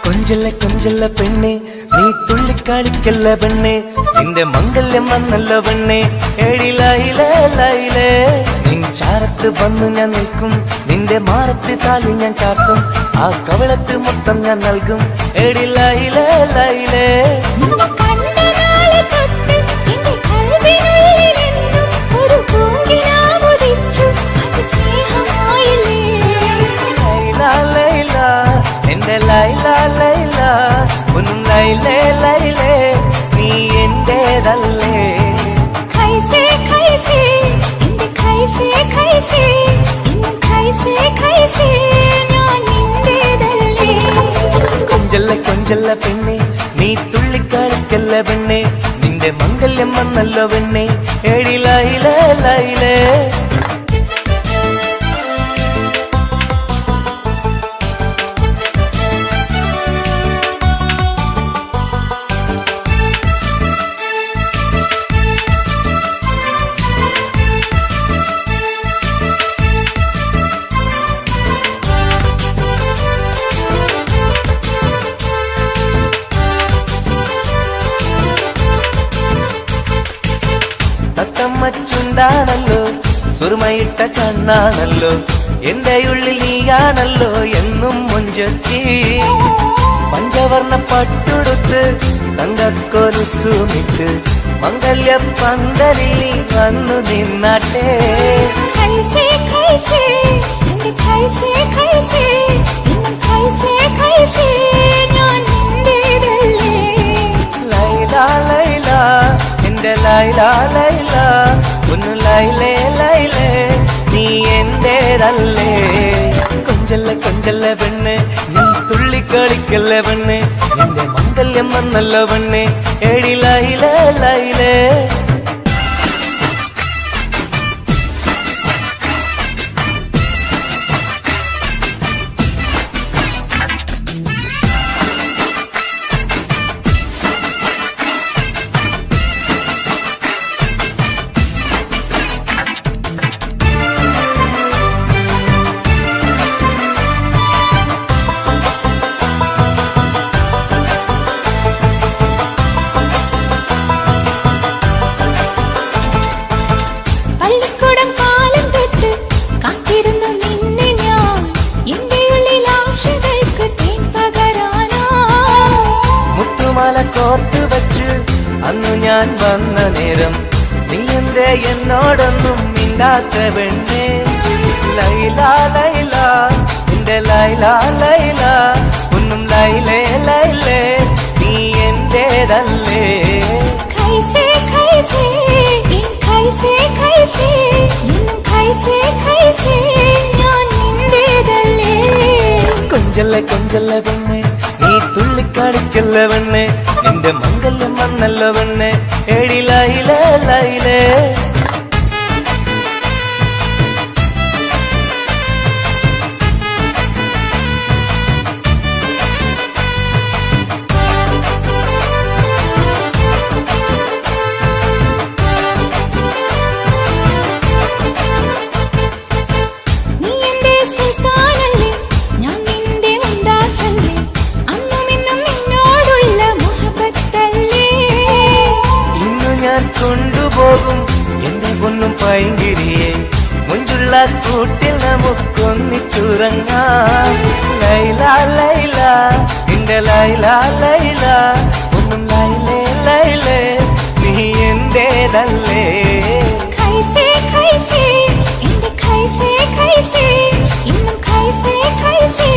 കൊഞ്ചല്ല കൊഞ്ചല്ല പെണ്ണെ നീ തുള്ളിക്കാളിക്കല്ല പെണ്ണെ നിന്റെ മംഗല്യം വന്നല്ലോ പെണ്ണെ ഏഴിലായിലേ ലൈലേ നിൻ ചാരത്ത് വന്നു ഞാൻ നിൽക്കും നിന്റെ മാറത്ത് താലി ഞാൻ ചാർത്തും ആ കവളത്ത് മൊത്തം ഞാൻ നൽകും ഏഴിലായിലേ ലൈലേ എന്റെ ലൈല ലൈല ഒന്നും ലൈലേ ലൈലേ നീ എന്റേതല്ലേ ഖൈസേ ഖൈസേ എന്റെ ഖൈസേ ഖൈസേ എന്നും ഖൈസേ ഖൈസേ ഞാൻ നിന്റേതല്ലേ കൊഞ്ചല്ല കൊഞ്ചല്ല പെണ്ണെ നീ തുള്ളിക്കളിക്കല്ല പെണ്ണെ നിന്റെ മംഗല്യം വന്നല്ലോ പെണ്ണെ ഏഴിലായിലേ ലൈലേ തത്തമ്മച്ചുണ്ടാണല്ലോ സുറുമയിട്ട കണ്ണാണല്ലോ എന്റെ ഉള്ളിൽ നീയാണല്ലോ എന്നും മുഞ്ചത്തി പഞ്ചവർണ്ണ പട്ടുടുത്ത് തങ്കക്കൊലുസുമിട്ട് മംഗല്യ പന്തലിൽ നീ വന്നു നിന്നാട്ടെ ഖൈസേ ഖൈസേ എന്റെ ഖൈസേ ഖൈസേ എന്നും ഖൈസേ ഖൈസേ ഞാൻ നിന്റേതല്ലേ ലൈല ലൈല എന്റെ ലൈല ലൈല ഒന്ന് ലൈലേ ലൈലേ നീ എന്റേതല്ലേ കൊഞ്ചല്ല കൊഞ്ചല്ല പെണ്ണ് നീ തുള്ളിക്കളിക്കല്ല പെണ്ണ് നിന്റെ മംഗല്യം വന്നല്ലോ പെണ്ണ് ഏഴിലായിലേ ലൈലേ കോർത്ത് വച്ച് അന്നു ഞാൻ വന്ന നേരം നീ എന്തേ എന്നോടൊന്നും മിണ്ടാത്ത പെണ്ണേ ലൈല ലൈല എന്റെ ലൈല ലൈല ഒന്നും ലൈലേ ലൈലേ നീ എന്റേതല്ലേ ഖൈസേ ഖൈസേ ഖൈസേ ഖൈസേ എന്നും ഖൈസേ ഖൈസേ ഞാൻ നിന്റേതല്ലേ കൊഞ്ചല്ല കൊഞ്ചല്ല പെണ്ണെ നീ തുള്ളിക്കാണിക്കല്ല പെണ്ണെ നിന്റെ മംഗല്യം വന്നല്ലോ പെണ്ണെ ഏഴിലായിലേ ലൈലേ കൊണ്ടുപോകും എന്റെ പൊന്നും പൈങ്കിരിയെ മുഞ്ചുള്ള കൂട്ടിൽ നമുക്കൊന്നിച്ചുറങ്ങാം ലൈല ലൈല എന്റെ ലൈല ലൈല ഒന്നും ലൈലേ ലൈലേ നീ എന്റേതല്ലേ ഖൈസേ ഖൈസേ എന്റെ ഖൈസേ ഖൈസേ ഇന്നും ഖൈസേ ഖൈസേ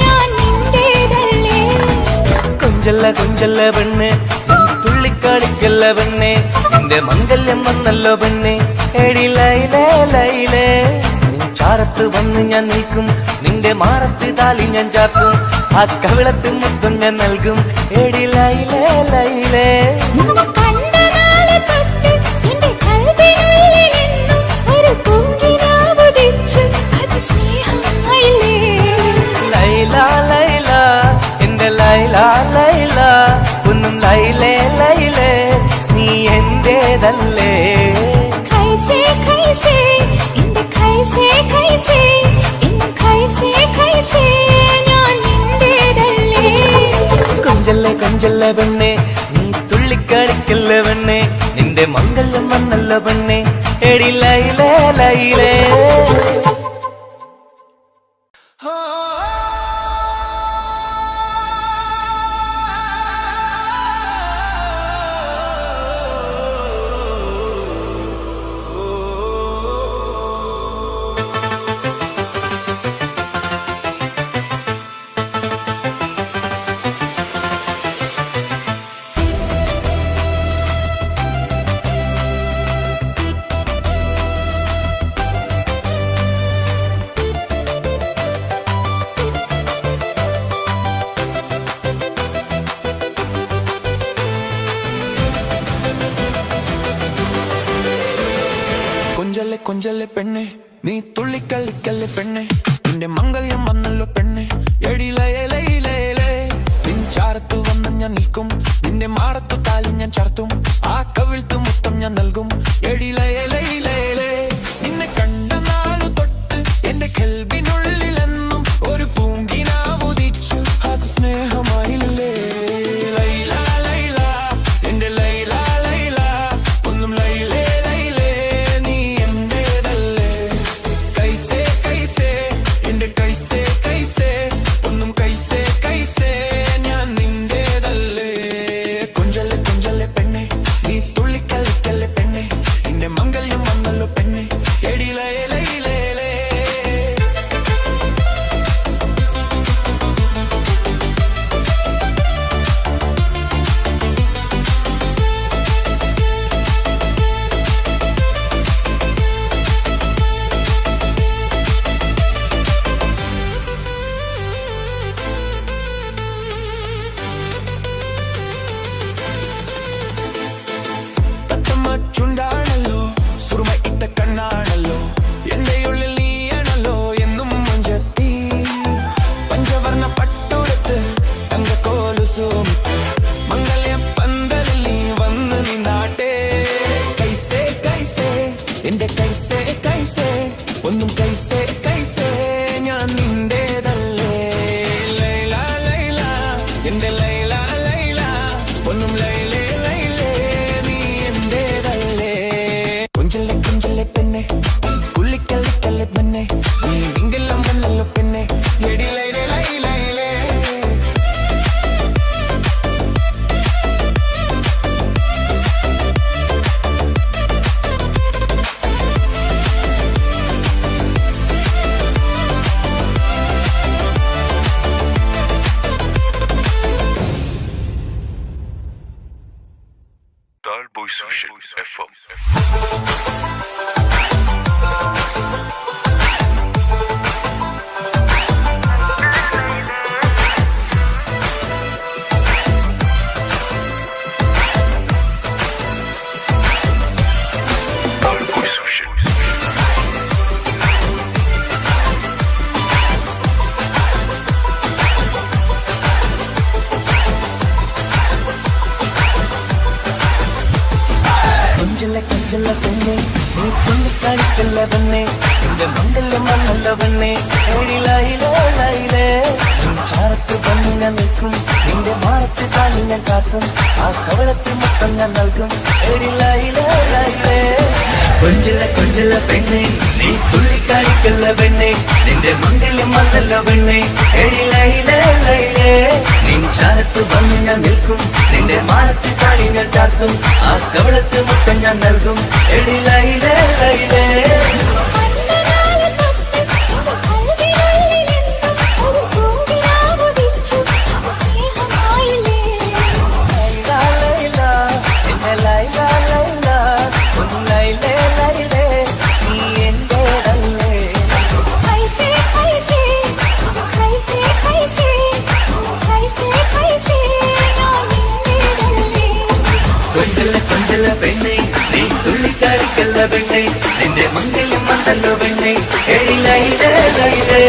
ഞാൻ നിന്റേതല്ലേ കൊഞ്ചല്ല കൊഞ്ചല്ല പെണ്ണ് തുള്ളിക്കാളിക്കല്ല പെണ്ണെ നിന്റെ മംഗല്യം വന്നല്ലോ പെണ്ണെ ഏഴിലൈലേ ലൈലേ നിൻ ചാരത്ത് വന്ന് ഞാൻ നിൽക്കും നിന്റെ മാറത്ത് താലി ഞാൻ ചാർത്തും ആ കവിളത്ത് മുത്തം ഞാൻ നൽകും ഏഴിലൈലേ ലൈലേ ലൈല ലൈല എന്റെ ലൈല ലൈല ഒന്നും ലൈലേ ലൈലേ നീ എന്റേതല്ലേ ഖൈസേ ഖൈസേ എന്റെ ഖൈസേ ഖൈസേ എന്നും ഖൈസേ ഖൈസേ ഞാൻ നിന്റേതല്ലേ കൊഞ്ചല്ലേ കൊഞ്ചല്ലേ പെണ്ണെ നീ തുള്ളിക്കളിക്കല്ല പെണ്ണെ നിന്റെ മംഗല്യം വന്നല്ല പെണ്ണെ എടി ലൈലേ ലൈലേ കൊഞ്ചല്ലേ കൊഞ്ചല്ലേ പെണ്ണെ നീ തുള്ളിക്കളിക്കല്ലേ പെണ്ണെ നിന്റെ മംഗല്യം വന്നല്ലോ പെണ്ണെ എടി ലയലയിലേ നിൻചാരത്തു വന്ന് ഞാൻ നിൽക്കും നിന്റെ മാറത്തു താലി ഞാൻ ചാർത്തും ആ കവിൾത്തു മുത്തം ഞാൻ നൽകും എടി ലയലയിലേ നിന്നെ കണ്ട നാളു തൊട്ട് എന്റെ കൽബിനുള്ളിലെന്നും ഒരു പൂങ്കിനാവുദിച്ചു അത് സ്നേഹമായില്ലേ ലൈല ലൈല എന്റെ ലൈല ലൈല ഒന്നും ലൈലേ ലൈലേ നീ എന്റേതല്ലേ കൈസേ കൈസേ എന്റെ കൈസേ കൈസേ ഒന്നും കൈസേ കൈസേ ഞാൻ നിന്റേതല്ലേ കൊഞ്ചല്ലേ കൊഞ്ചല്ലേ പെണ്ണെ നീ തുള്ളിക്കളിക്കല്ലേ പെണ്ണെ നിന്റെ മംഗല്യം വന്നല്ലോ പെണ്ണെ എടി ലൈലേ ചുണ്ടാണല്ലോ സുറുമ ഇട്ട കണ്ണാണല്ലോ എന്റെ ഉള്ളിൽ നീയാണല്ലോ എന്നും മുഞ്ചത്തി പഞ്ചവർണ്ണ പട്ടുടുത്ത് തങ്കക്കോലുസുമിട്ട് മംഗല്യ പന്തലിൽ നീ വന്ന് നിന്നാട്ടെ കൈസേ കൈസേ എന്റെ കൈസേ കൈസേ ഒന്നും കൈസേ കൈസേ ഞാൻ നിന്റേതല്ലേ ലൈല ലൈല എന്റെ ലൈല ലൈല ഒന്നും ലൈലേ ലൈലേ നീ എന്റേതല്ലേ കൊഞ്ചല്ലേ കൊഞ്ചല്ലേ പെണ്ണെ കുള്ളിക്കല്ലിക്കല്ലേ പെണ്ണെ നീ മിങ്കെല്ലാം വന്നല്ലോ പെണ്ണെ എടി ലൈലേ ലൈലേ Talboy Social FM. Talboy Social. കൊഞ്ചല്ലേ കൊഞ്ചല്ലേ പെണ്ണെ നീ തുള്ളിക്കളിക്കല്ല പെണ്ണെ നിന്റെ മംഗല്യം വന്നല്ല പെണ്ണെ എടി ലൈലേ ലൈലേ ചാരത്ത് വന്ന് ഞാൻ നിൽക്കും നിന്റെ മാറത്ത് താലി ഞാൻ കാട്ടും ആ കവളത്തിൽ മുത്തം ഞാൻ നൽകും എടി ലൈലേ ലൈലേ കൊഞ്ചല്ലേ കൊഞ്ചല്ലേ പെണ്ണെ നീ തുള്ളിക്കളിക്കല്ല പെണ്ണെ നിന്റെ മംഗല്യം വന്നല്ല പെണ്ണെ എടി ലൈലേ ലൈലേ നിൻ ചാരത്ത് വന്ന് ഞാൻ നിൽക്കും നിന്റെ മാറത്ത് താലി ഞാൻ ചാർത്തും ആ കവളത്ത് മുത്തം ഞാൻ നൽകും എടി ലൈലേ ലൈലേ പെണ്ണെ നീ തുള്ളിക്കളിക്കല്ല പെണ്ണെ നിന്റെ മംഗല്യം വന്നല്ലോ പെണ്ണെ എടി ലൈലേ ലൈലേ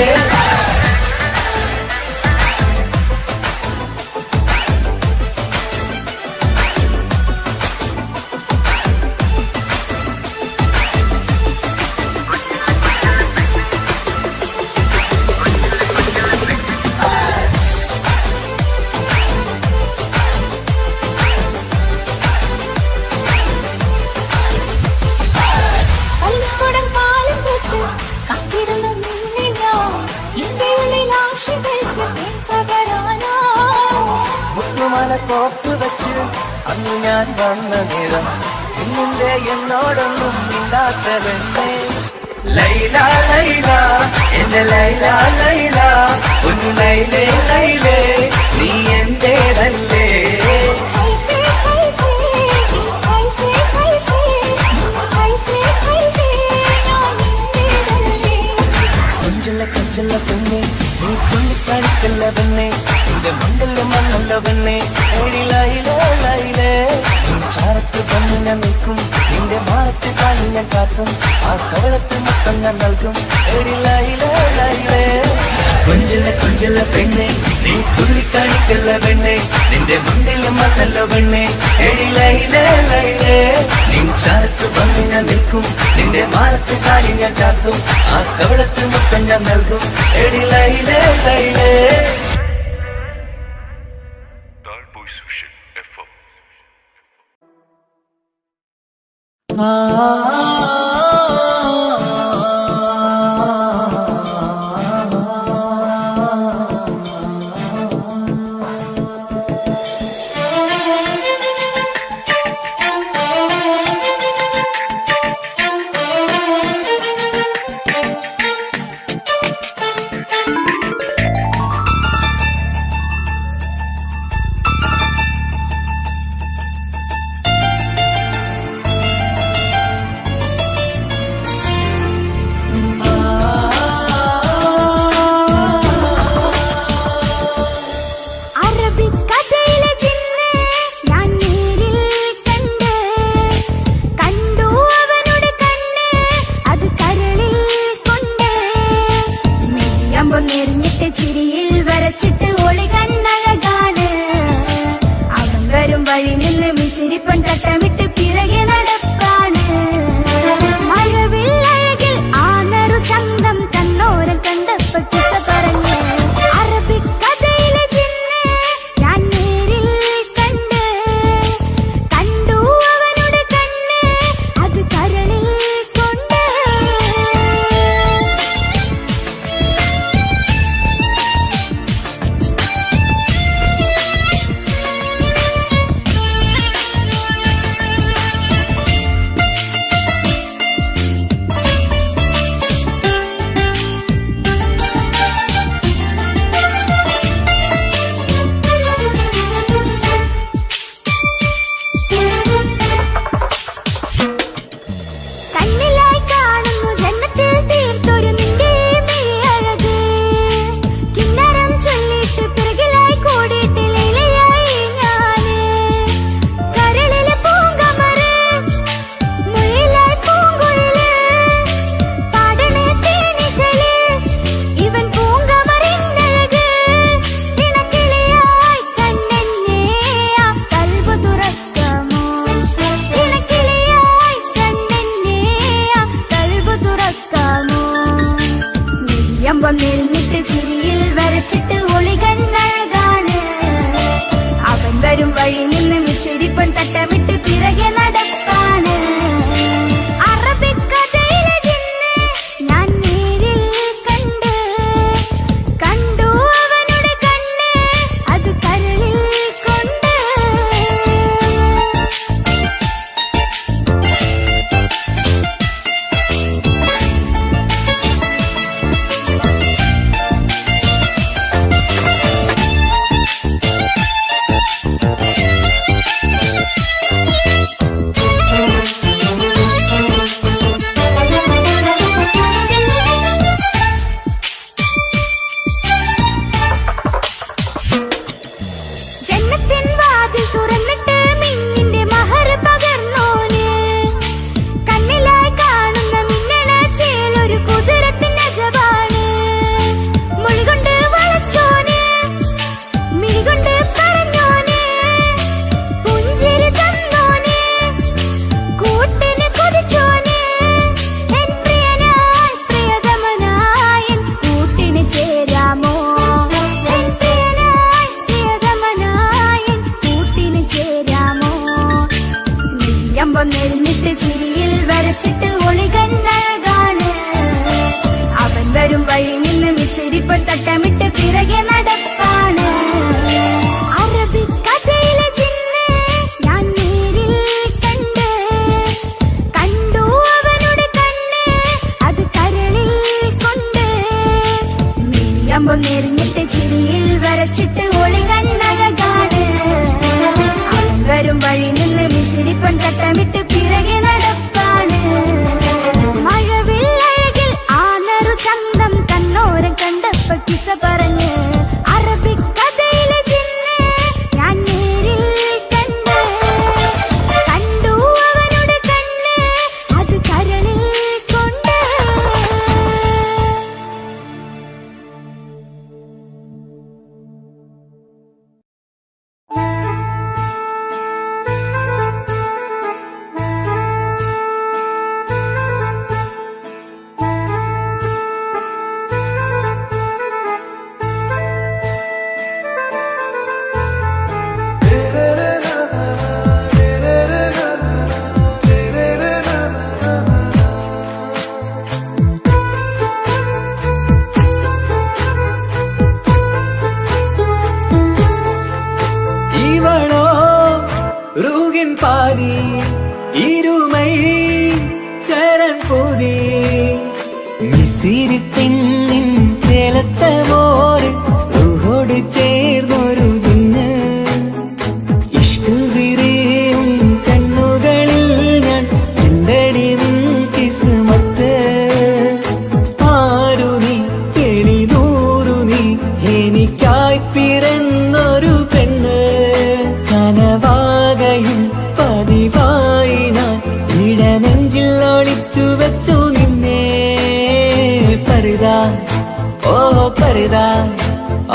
മുത്തുമല കോപ്പ് വെച്ച് അന്ന് ഞാൻ വന്ന നേരം ഇന്നിന്റെ എന്നോടൊന്നും മിണ്ടാത്ത പെണ്ണേ ലൈല ലൈല എന്റെ ലൈല ലൈല ഒന്ന് ലൈലേ ലൈലേ നീ എന്റേതല്ലേ कैसे कैसे कैसे कैसे कैसे ഞാൻ നിന്റേതല്ലേ കൊഞ്ചല്ല കൊഞ്ചല്ല പെണ്ണെ നീ തുള്ളിക്കാണിക്കല്ല പെണ്ണെ നിന്റെ മംഗല്യം വന്നല്ല പെണ്ണെ ലൈലേ ലൈലേ നീ ചാരത്ത് വന്ന് ഞാൻ നിൽക്കും നിന്റെ മാറത്ത് കാണി ഞാൻ കാട്ടും ആ കവളത്ത് മൊത്തം ഞാൻ നൽകും ലൈലേ ലൈലേ കൊഞ്ചല്ല കൊഞ്ചല്ല പെണ്ണെ നീ തുള്ളിക്കാണിക്കല്ല പെണ്ണെ നിന്റെ മംഗല്യം വന്നല്ല പെണ്ണെ ലൈലേ ലൈലേ നീ ചാരത്ത് വന്ന് ഞാൻ നിൽക്കും നിന്റെ മാറത്ത് കാണി ഞാൻ കാട്ടും ആ കവളത്ത് മൊത്തം ഞാൻ നൽകും ലൈലേ ലൈലേ Tall Boy Social FM.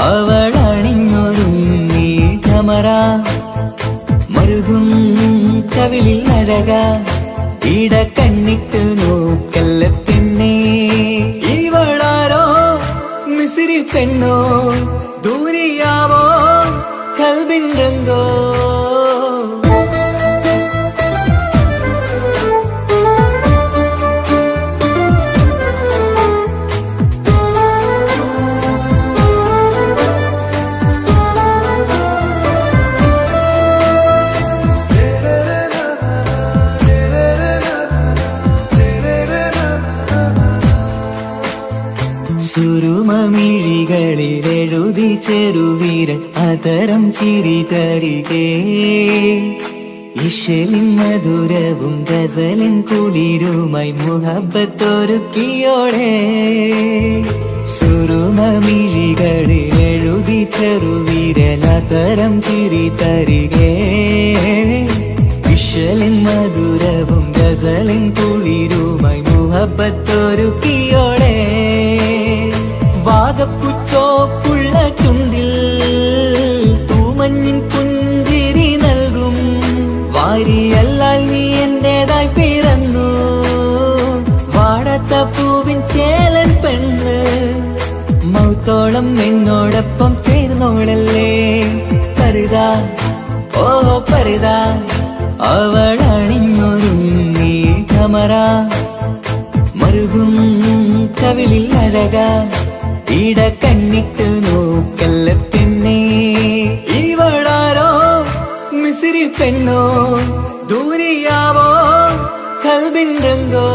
അവളണിഞ്ഞൊരുങ്ങി കമറ മരുകും കവിളിൽ അഴക ഇട കണ്ണിട്ട് നോക്കല്ല പെണ്ണേ ഇവളാരോ മിസിരി പെണ്ണോ ദൂരിയാവോ കൽബിൻ രംഗോ സുരുമമിഴികളിലെഴുതി ചെറുവീരൻ അതരം ചിരി തരികേ ഇശലിൻ മധുരവും ഗസലിൻ കുളിരുമായി മുഹബത്തൊരുക്കിയോടെ സുരുമമിഴികളിലെഴുതി ചെറുവീരൻ അതരം ചിരി തരികേ ഇശലിൻ മധുരവും ഗസലിൻ കുളിരുമായി മുഹബത്തൊരുക്കിയോടെ വാഗപ്പുച്ചോപ്പുള്ള ചുണ്ടിൽ തൂമഞ്ഞിൻ പുഞ്ചിരി നൽകും വാരിയല്ലാൽ നീ എന്റേതായി പിറന്നു വാടത്ത പൂവിൻ ചേലൻ പെണ്ണ് മൗത്തോളം എന്നോടൊപ്പം ചേർന്നോളല്ലേ കരുതാ ഓ കരുതാ അവളണിഞ്ഞൊരുങ്ങി കമറ മരുകും കവിളിൽ അഴക ഇട കണ്ണിട്ട് നോക്കല്ല പെണ്ണേ ഇവളാരോ മിസിരി പെണ്ണോ ദൂരിയാവോ കൽബിൻ രംഗോ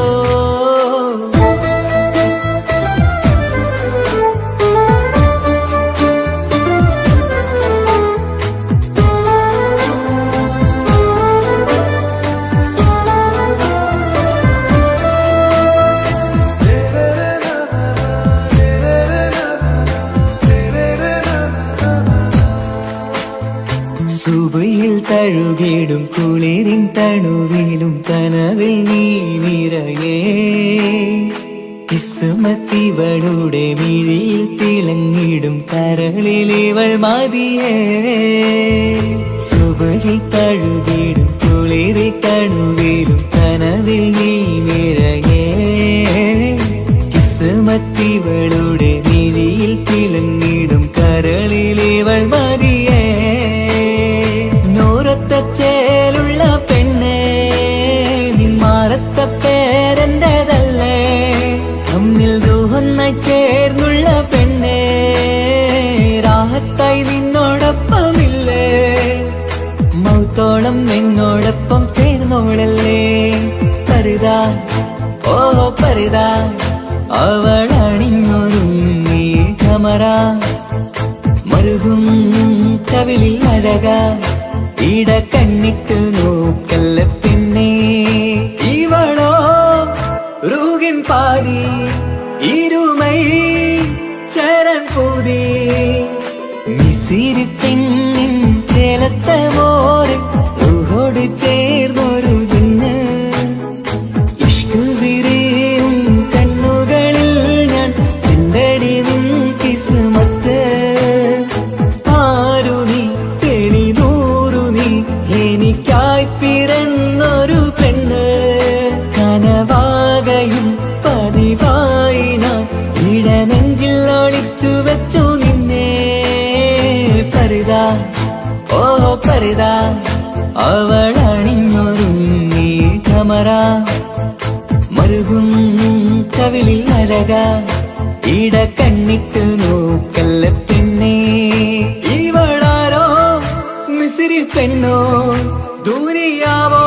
സുബയിൽ തഴുകിടും കുളിരിൻ തണുവിലും കനവിൽ നീ നിറയേ കിസ്മത്തിവളുടെ മിഴിയിൽ തിളങ്ങിടും കരളിലിവൾ മതിയേ സുബയിൽ തഴുകിടും കുളിരിൻ തണുവിലും കനവിൽ നീ നിറയേ കിസ്മത്തിവളുടെ മിഴിയിൽ തിളങ്ങിടും കരളിലിവൾ മതിയേ ചേലുള്ള പെണ്ണേ നിന്മാറത്ത പേരെന്റേതല്ലേ തമ്മിൽ ദൂഹൊന്നായി ചേർന്നുള്ള പെണ്ണേ രാഹത്തായി നിന്നോടൊപ്പമില്ലേ മൗത്തോളം എന്നോടൊപ്പം ചേർന്നോളല്ലേ കരുതാ ഓ കരുതാ അവളണിഞ്ഞൊരുങ്ങി കമറ മരുകും കവിളിൽ അഴക ഇട കണ്ണിട്ട് നോക്കല്ല പെണ്ണേ ഇവളോ റൂകിൻ പാതി ഇരുമൈ ചരൻ പൂതി മിസിരി പെണ്ണിൻ ചേലത്ത മോര് റൂഹോട് ചേർന്നൊരു ജിന്ന് ഇഷ്ക് വിരിയും കണ്ണുകളിൽ ഞാൻ കണ്ടടി നിൻ കിസ്മത്ത് ആരു നീ എനിക്കായി പിറന്നൊരു പെണ്ണ് കനവാകയും പതിവായി ഞാൻ ഇടനെഞ്ചിൽ ഒളിച്ചു വെച്ചു നിന്നെ പരിതാ ഓ പരിതാ അവളണിഞ്ഞൊരുങ്ങി കമറ മരുകും കവിളിൽ അഴക ഇട കണ്ണിട്ട് നോക്കല്ല പെണ്ണേ ഇവളാരോ മിസിരി പെണ്ണോ ദൂരിയാവോ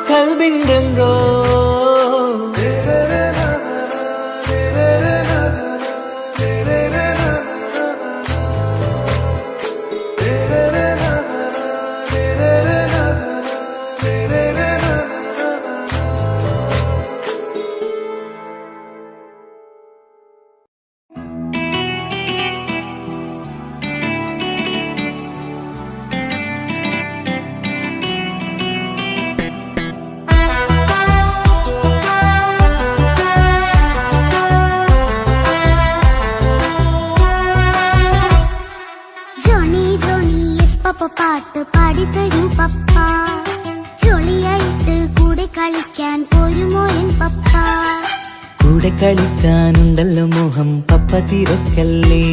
കൽബിൻ രംഗോ പപ്പ പാട്ട് പാടിത്തരൂ പപ്പ ജോളിയായിട്ട് കൂടെ കളിക്കാൻ പോരുമോ എൻ പപ്പ കൂടെ കളിക്കാനുണ്ടല്ലോ മോഹം പപ്പ തിരക്കല്ലേ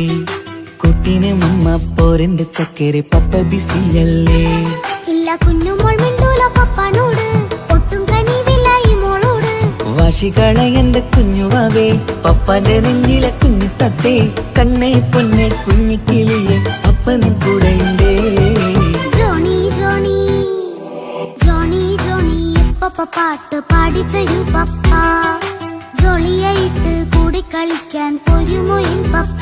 കുട്ടീനെ മമ്മ പോരന്റെ ചക്കരെ പപ്പ ബിസിയല്ലേ ഇല്ല കുഞ്ഞുമോൾ മിണ്ടൂല പപ്പനോട് ഒട്ടും കനിവില്ല ഈ മോളോട് വാശികള എന്റെ കുഞ്ഞുവാവേ പപ്പാന്റെ നെഞ്ചിലെ കുഞ്ഞു തത്തേ കണ്ണേ പൊന്നെ കുഞ്ഞിക്കിളിയെ അപ്പനും കൂടെയുണ്ടേ ജോണി ജോണി ജോണി ജോണി പപ്പ പാട്ട് പാടിത്തരൂ പപ്പ ജോളിയായിട്ട് കൂടെ കളിക്കാൻ പോരുമോ എൻ പപ്പ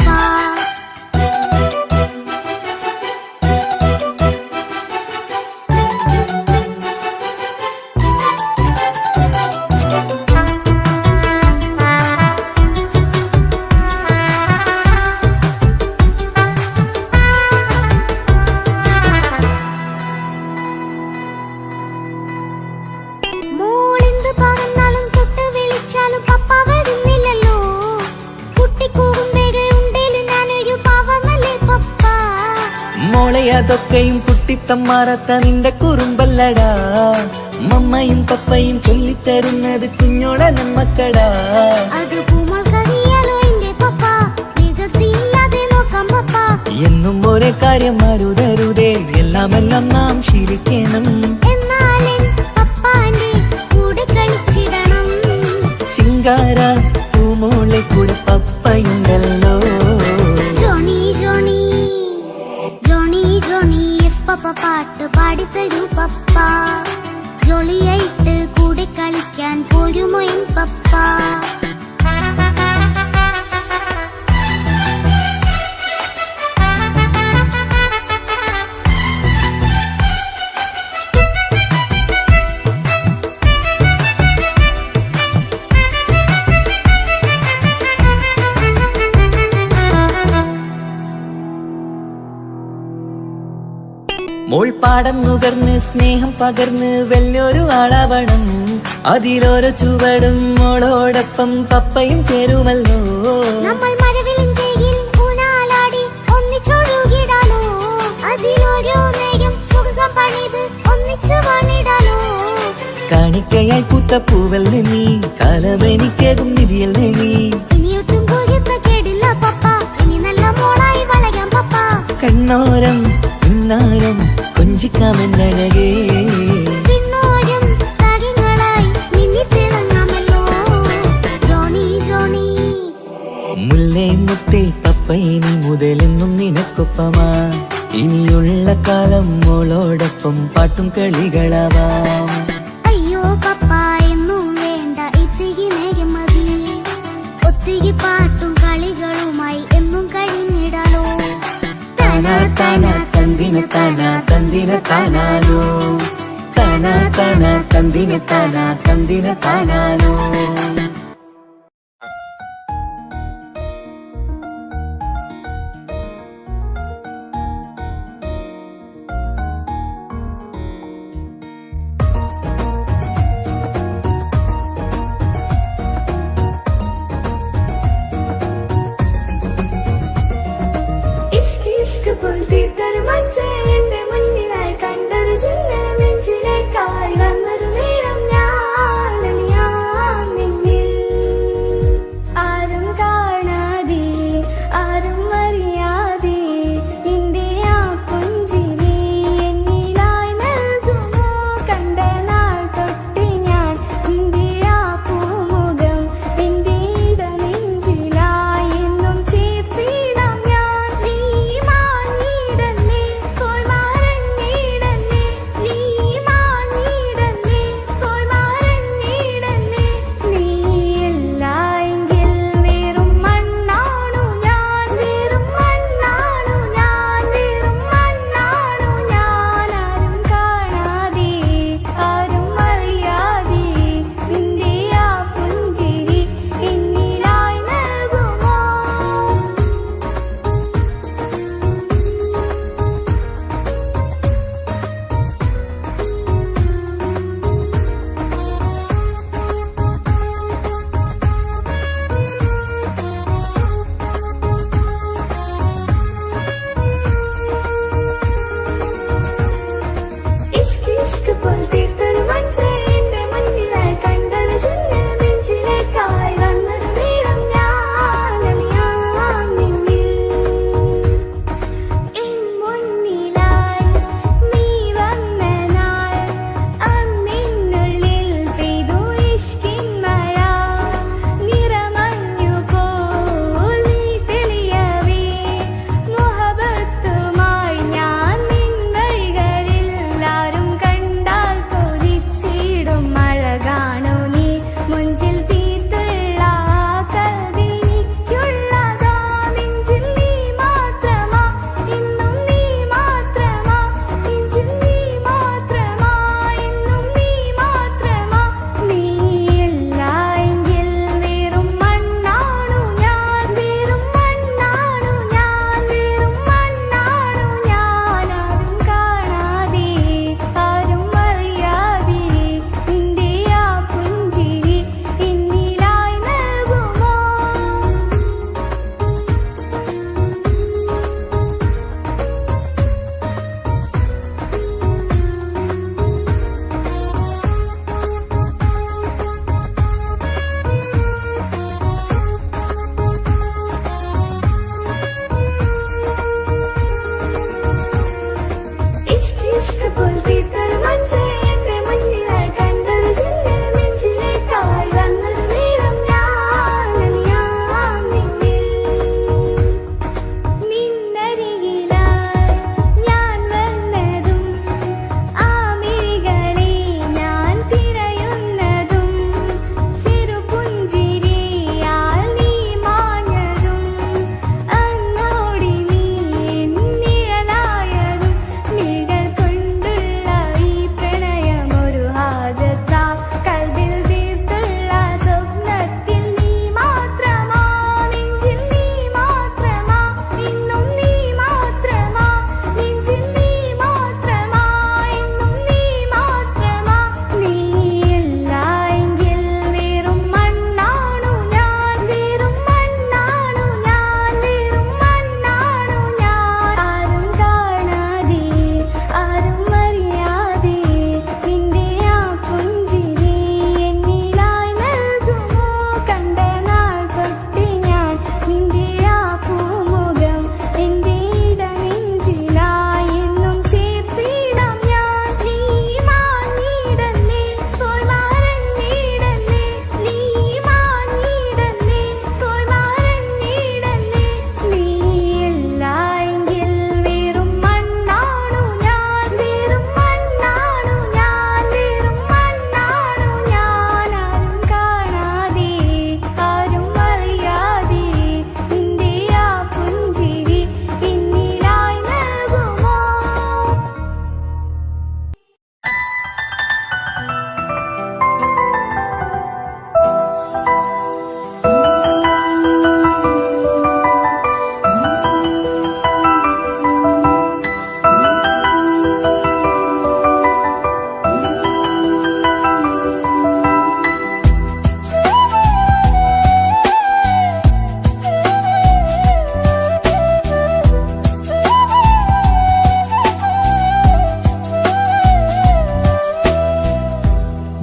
മോളെന്ത് പറഞ്ഞാലും തൊട്ട് വിളിച്ചാലും പപ്പ വരുന്നില്ലല്ലോ കുട്ടിക്കൂകും വേഗം ഉണ്ടേലും ഞാനൊരു പാവമല്ലേ പപ്പ മോളെ അതൊക്കെയും കുട്ടിത്തമ്മാറത്ത നിന്റെ കുറുമ്പല്ലടാ മമ്മയും പപ്പയും ചൊല്ലിത്തരുന്നത് കുഞ്ഞോടെ നമ്മക്കടാ അത് പൂമോൾക്കറിയാലോ എന്റെ പപ്പ വേഗത്തില്ലാതെ നോക്കാം പപ്പ എന്നും ഒരേ കാര്യം മരുതരുതേ എല്ലാമെല്ലാം നാം ശീലിക്കണം എന്നാലും പപ്പാന്റെ കൂടെ കളിച്ചിടണം ചിങ്കാര പൂമോളെ കൂടെ പപ്പയുണ്ടല്ലോ Johny Johny Johny Johny yes papa പാട്ട് പാടിത്തരൂ പപ്പ ജോളിയായിട്ട് കൂടെ കളിക്കാൻ പോരുമോ എൻ പപ്പ മോൾ പാടം നുകർന്ന് സ്നേഹം പകർന്ന് വലിയൊരു ആളാവണം അതിലോരോ ചുവടും മോളോടൊപ്പം പപ്പയും ചേരുമല്ലോ നമ്മൾ മഴവിലിൻ തേയിൽ ഊഞ്ഞാലാടി ഒന്നിച്ചൊഴുകിടാലോ അതിലൊരു നേരം സുഖം പണിത് ഒന്നിച്ചു വാണിടാലോ കാണിക്കയായി പൂത്ത പൂവല്ലേ നീ കാലമെനിക്കേകും നിധിയല്ലേ നീ ഇനിയൊട്ടും കുരുത്ത കേടില്ല പപ്പ ഇനി നല്ല മോളായി വളരാം പപ്പ കണ്ണോരം പിന്നാരം കൊഞ്ചിക്കാമെന്നഴകേ പിന്നോരം താരങ്ങളായി മിന്നിത്തിളങ്ങാമല്ലോ ജോണി ജോണി മുല്ലേ മുത്തേ പപ്പയിനി മുതലെന്നും നിനക്കൊപ്പമാ ഇനിയുള്ള കാലം മോളോടൊപ്പം പാട്ടും കളികളാവാം അയ്യോ പപ്പ എന്നും വേണ്ട ഇത്തിരി നേരം മതി ഒത്തിരി പാട്ടും കളികളുമായി എന്നും കഴിഞ്ഞിടാലോ താനാ താനാ തന്തിന താനാ തന്തിന താനാനോ താനാ താനാ തന്തിന താനാ തന്തിന താനാനോ ഇഷ്ക് ഇഷ്ക് പുൽത്തീർത്തൊരു മഞ്ച് എന്റെ മുന്നിലായി കണ്ടൊരു ചിന്ന നെഞ്ചിലേക്കായി വന്നൊരു നേരം ഞാൻ നിന്നിൽ ഇഷ്ക് ഇഷ്ക് പോൽ തീർത്തൊരു മഞ്ചേ എന്റെ മുന്നിലായി കണ്ടൊരു ജിന്ന് നെഞ്ചിലേക്കായി വന്നൊരു നേരം ഞാൻ നിന്നിൽ നിന്നരികിലായി ഞാൻ വന്നതും ആ മിഴികളെ ഞാൻ തിരയുന്നതും ചെറുപുഞ്ചിരിയാൽ നീ മാഞ്ഞതും അന്നോടി നീ നിഴലായതും മിഴികൾ കൊണ്ടുള്ള ഈ പ്രണയം ഒരു ഹാജത്താ കൽവിൽ തീർത്തുള്ള സ്വപ്നത്തിൽ നീ മാത്രമാ നെഞ്ചിൽ നീ മാത്രമാ ഇന്നും നീ മാത്രമാ നെഞ്ചിൽ നീ മാത്രമാ ഇന്നും നീ മാത്രമാ നീയില്ല എങ്കിൽ വെറും മണ്ണാണു ഞാൻ വെറും മണ്ണാണു ഞാൻ വെറും മണ്ണാണു ഞാൻ ആരും കാണാതെ ആരും അറിയാതെ നിന്റെ ആ പുഞ്ചിരി എന്നിലായി നൽകുമോ കണ്ട നാൾ തൊട്ട് ഞാൻ നിന്റെ ആ പൂമുഖം എന്റെ ഇടനെഞ്ചിലായി എന്നും ചേർത്തിടാം ഞാൻ നീ മാഞ്ഞിടല്ലേ പോയി മറഞ്ഞിടല്ലേ നീ മാഞ്ഞിടല്ലേ പോയി മറഞ്ഞിടല്ലേ നീയില്ല എങ്കിൽ വെറും മണ്ണാണു ഞാൻ വെറും മണ്ണാണു ഞാൻ വെറും മണ്ണാണു ഞാൻ ആരും കാണാതെ ആരും അറിയാതെ നിന്റെ ആ പുഞ്ചിരി എന്നിലായി നൽകുമോ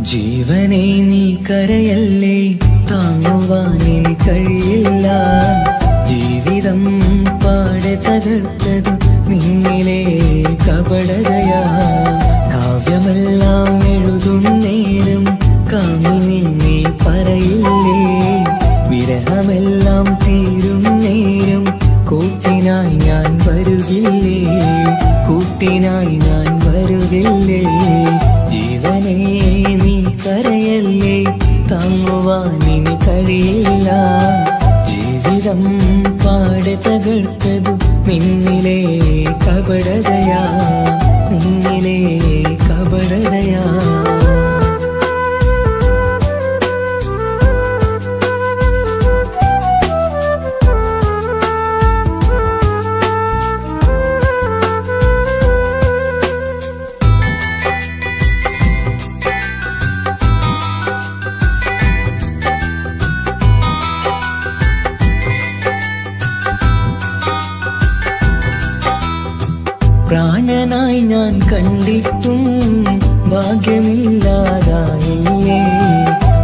ജീവനെ നീ കരയല്ലേ താങ്ങുവാനിനി കഴിയില്ല ജീവിതം പാടെ തകർത്തതു നിന്നിലെ കപടതയാ കാവ്യമെല്ലാം എഴുതും നേരം കാമിനി നീ പറയില്ലേ വിരഹമെല്ലാം തീരും നേരം കൂട്ടിനായി ഞാൻ വരുകില്ലേ കൂട്ടിനായി ഞാൻ വരുകില്ലേ ജീവനെ നീ കരയല്ലേ താങ്ങുവാനിനി കഴിയില്ല ജീവിതം പാടെ തകർത്തതു നിന്നിലെ കപടതയാ നിന്നിലെ കപടതയാ പ്രാണനായി ഞാൻ കണ്ടിട്ടും ഭാഗ്യമില്ലാതായില്ലേ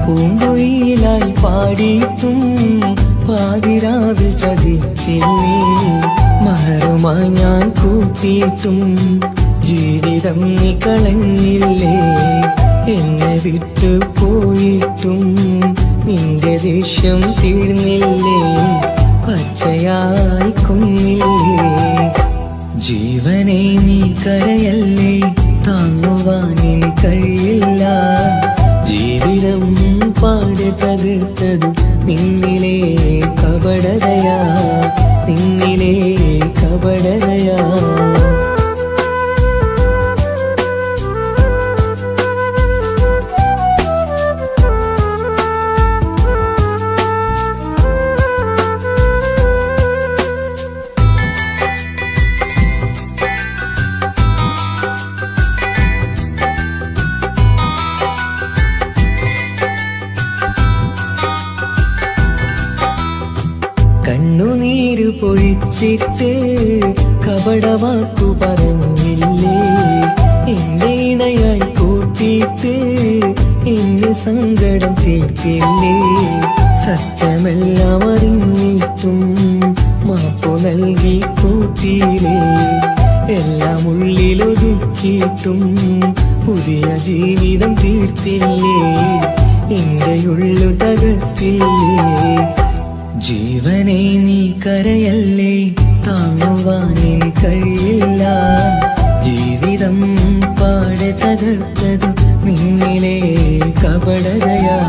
പൂങ്കുയിലായി പാടിയിട്ടും പാതിരാവിൽ ചതിച്ചില്ലേ മഹറുമായി ഞാൻ കൂട്ടിയിട്ടും ജീവിതം നീ കളഞ്ഞില്ലേ എന്നെ വിട്ടു പോയിട്ടും നിന്റെ ദേഷ്യം തീർന്നില്ലേ പച്ചയായി കൊന്നില്ലേ ജീവനെ നീ കരയല്ലേ താങ്ങുവാനിനി കഴിയില്ല ജീവിതം പാടെ തകർത്തതു നിന്നിലെ കപടതയാ നിന്നിലെ കപടതയാ കണ്ണുനീര് പൊഴിച്ചിട്ട് കപടവാക്കു പറഞ്ഞില്ലേ എന്റെ ഇണയായി കൂട്ടിയിട്ട് എന്റെ സങ്കടം തീർത്തില്ലേ സത്യമെല്ലാം അറിഞ്ഞിട്ടും മാപ്പു നൽകി കൂട്ടിയില്ലേ എല്ലാം ഉള്ളിലൊതുക്കിയിട്ടും പുതിയ ജീവിതം തീർത്തില്ലേ, എന്റെ ഉള്ളു തകർത്തില്ലേ. ജീവനെ നീ കരയല്ലേ, താങ്ങുവാനിനി കഴിയില്ല. ജീവിതം പാടെ തകർത്തതു നിന്നിലെ കപടതയാ.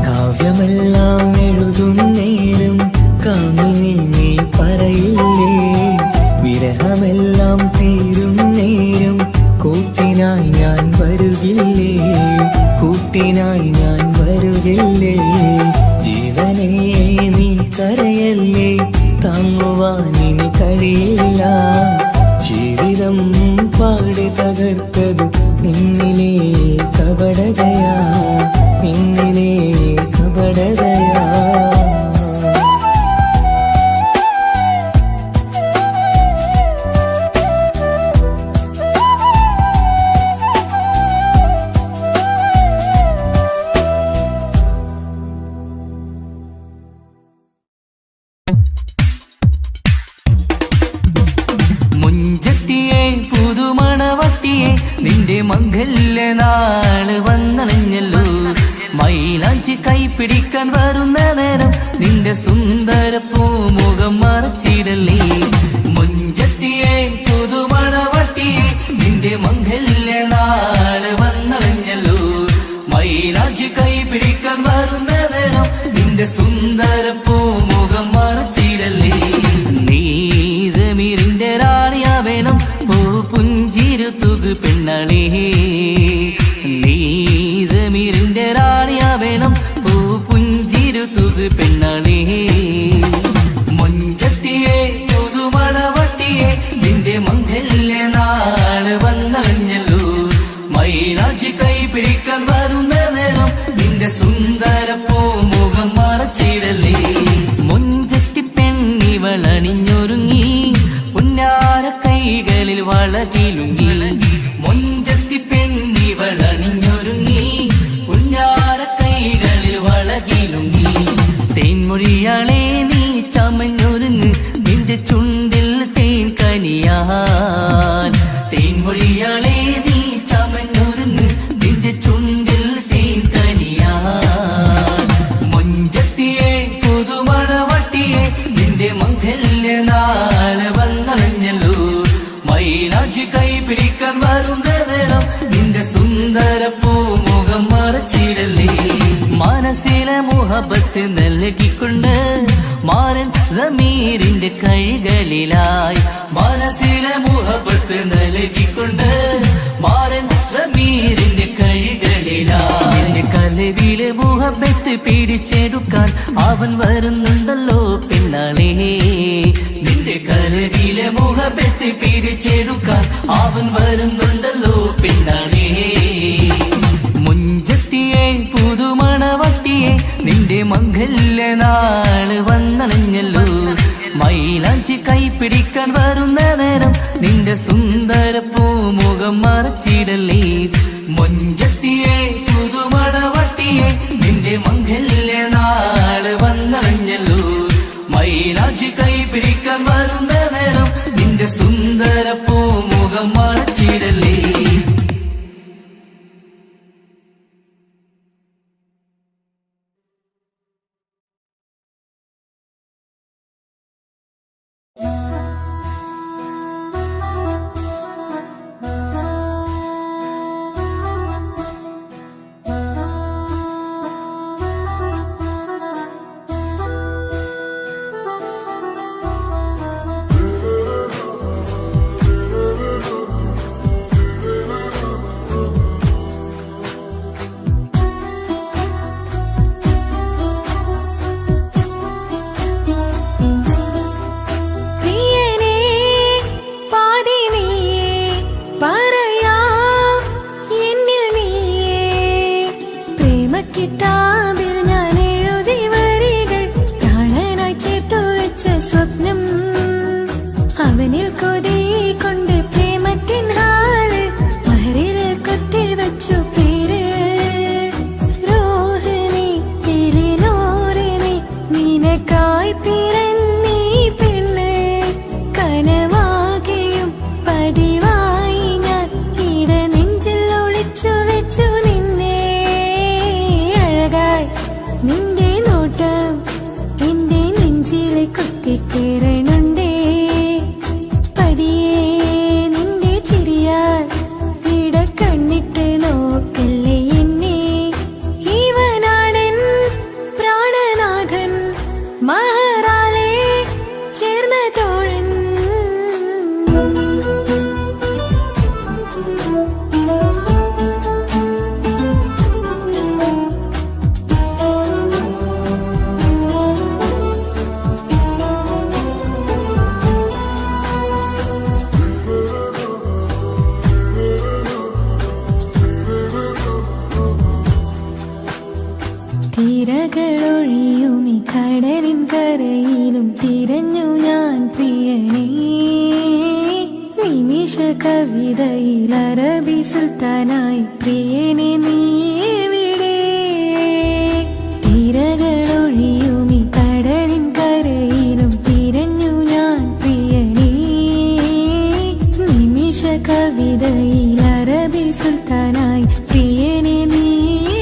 കാവ്യമെല്ലാം എഴുതും നേരം കാമിനി നീ പറയില്ലേ, വിരഹമെല്ലാം തീരും നേരം കൂട്ടിനായി ഞാൻ വരുകില്ലേ, കൂട്ടിനായി ഞാൻ വരുകില്ലേ. ജീവനെ നീ കരയല്ലേ, താങ്ങുവാനിനി കഴിയില്ല. ജീവിതം പാടി തകർത്തത് നിന്നിലെ കപടതയാ, നിന്നിലെ കപടതയാ. നിന്റെ മംഗല്യനാള് വന്നണഞ്ഞല്ലോ, മൈലാഞ്ചി കൈപിടിക്കാൻ വരുന്ന നേരം നിന്റെ സുന്ദര പൂമുഖം മറച്ചിടല്ലേ. മുഞ്ചത്തിയെ പുതുമണവട്ടിയെ നിന്റെ മംഗല്യനാള് വന്നണഞ്ഞല്ലോ, മൈലാഞ്ചി കൈപിടിക്കാൻ വരുന്ന നേരം നിന്റെ സുന്ദര പൂമുഖം മറച്ചിടല്ലേ. നീ ജമീറിന്റെ റാണിയാ വേണം, പുഞ്ചിരു തുകു പെണ്ണളേ. നീ ജമീറിന്റെ റാണിയാ വേണം, പുഞ്ചിരു തുകു പെണ്ണളേ. മുഞ്ചത്തിയെ പുതുമണവട്ടിയെ നിന്റെ മംഗല്യനാള് വന്നണഞ്ഞല്ലോ, മൈലാഞ്ചി കൈപിടിക്കാൻ വരുന്ന നേരം നിന്റെ സുന്ദര പൂമുഖം മറച്ചിടല്ലേ. മുഞ്ചത്തി പെണ്ണിവളണിഞ്ഞൊരുങ്ങി പുന്നാര കൈകളിൽ വളകിലുങ്ങി. മുഞ്ചത്തി പെണ്ണിവളണിഞ്ഞൊരുങ്ങി പുന്നാര കൈകളിൽ വളകിലുങ്ങി. തേൻമൊഴിയാളെ നീ ചമഞ്ഞൊരുങ്ങ് നിന്റെ ചുണ്ടിൽ തേൻ കനിയാൻ. തേൻമൊഴിയാളെ നീ ചമഞ്ഞൊരുങ്ങ് നിന്റെ ചുണ്ടിൽ തേൻ കനിയാൻ. മുഞ്ചത്തിയെ പുതുമണവട്ടിയെ നിന്റെ മംഗല്യനാള് വന്നണഞ്ഞല്ലോ, മൈലാഞ്ചി കൈപിടിക്കാൻ വരുന്ന നേരം നിന്റെ സുന്ദര പൂമുഖം മറച്ചിടല്ലേ. മനസ്സിലെ മുഹബത്ത് നൽകിക്കൊണ്ട് മാരൻ സമീറിന്റെ കൈകളിലായി. മനസ്സിലെ മുഹബത്ത് നൽകിക്കൊണ്ട് മാരൻ സമീറിന്റെ കൈകളിലായി. എന്റെ കലവിലെ മുഹബത്ത് പിടിച്ചെടുക്കാൻ അവൻ വരുന്നുണ്ടല്ലോ പെണ്ണാളേ. നിന്റെ കലവിലെ മുഹബത്ത് പിടിച്ചെടുക്കാൻ അവൻ വരുന്നുണ്ടല്ലോ പെണ്ണാളേ. മുഞ്ചത്തിയെ പുതുമണവട്ടിയെ നിന്റെ മംഗല്യനാള് വന്നണഞ്ഞല്ലോ, മൈലാഞ്ചി കൈപിടിക്കാൻ വരുന്ന നേരം നിന്റെ സുന്ദര പൂമുഖം മറച്ചിടല്ലേ. മുഞ്ചത്തിയെ പുതുമണവട്ടിയെ നിന്റെ മംഗല്യനാള് വന്നണഞ്ഞല്ലോ, മൈലാഞ്ചി കൈപിടിക്കാൻ വരുന്ന നേരം നിന്റെ സുന്ദര പൂമുഖം മറച്ചിടല്ലേ. തിരകളൊഴിയും ഈ കടലിൻ കരയിലും തിരഞ്ഞു ഞാൻ പ്രിയനേ. നിമിഷ കവിതയിൽ അറബി സുൽത്താനായി പ്രിയനെ നീ എവിടെ? തിരകളൊഴിയും ഈ കടലിൻ കരയിലും തിരഞ്ഞു ഞാൻ പ്രിയനേ. നിമിഷ കവിതയിൽ അറബി സുൽത്താനായി പ്രിയനെ നീ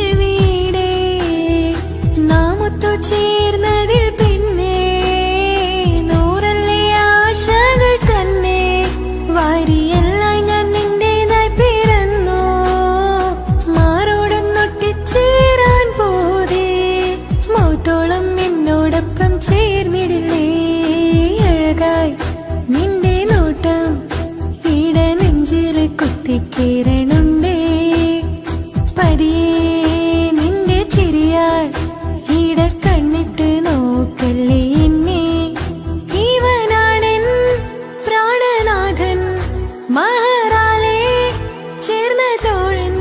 എവിടെ? നാം ഒത്തുചേർന്നതിൽ പിന്നെ നൂറല്ലേ ആശകൾ തന്നെ. വാരിയെല്ലാം ഞാൻ നിന്റേതായി പിറന്നു, മാറോടൊന്നൊട്ടിച്ചേരാൻ പോതേ. മൗത്തോളം എന്നോടൊപ്പം ചേർന്നിടില്ലേ? അഴകായി നിന്റെ നോട്ടം ഇട നെഞ്ചില് കുത്തിക്കേറണുണ്ടേ. പതിയെ നിന്റെ ചിരിയാൽ ഇട കണ്ണിട്ട് നോക്കല്ലേ എന്നെ. ഇവനാണെൻ പ്രാണനാഥൻ, മഹറാലെ ചേർന്ന തോഴൻ.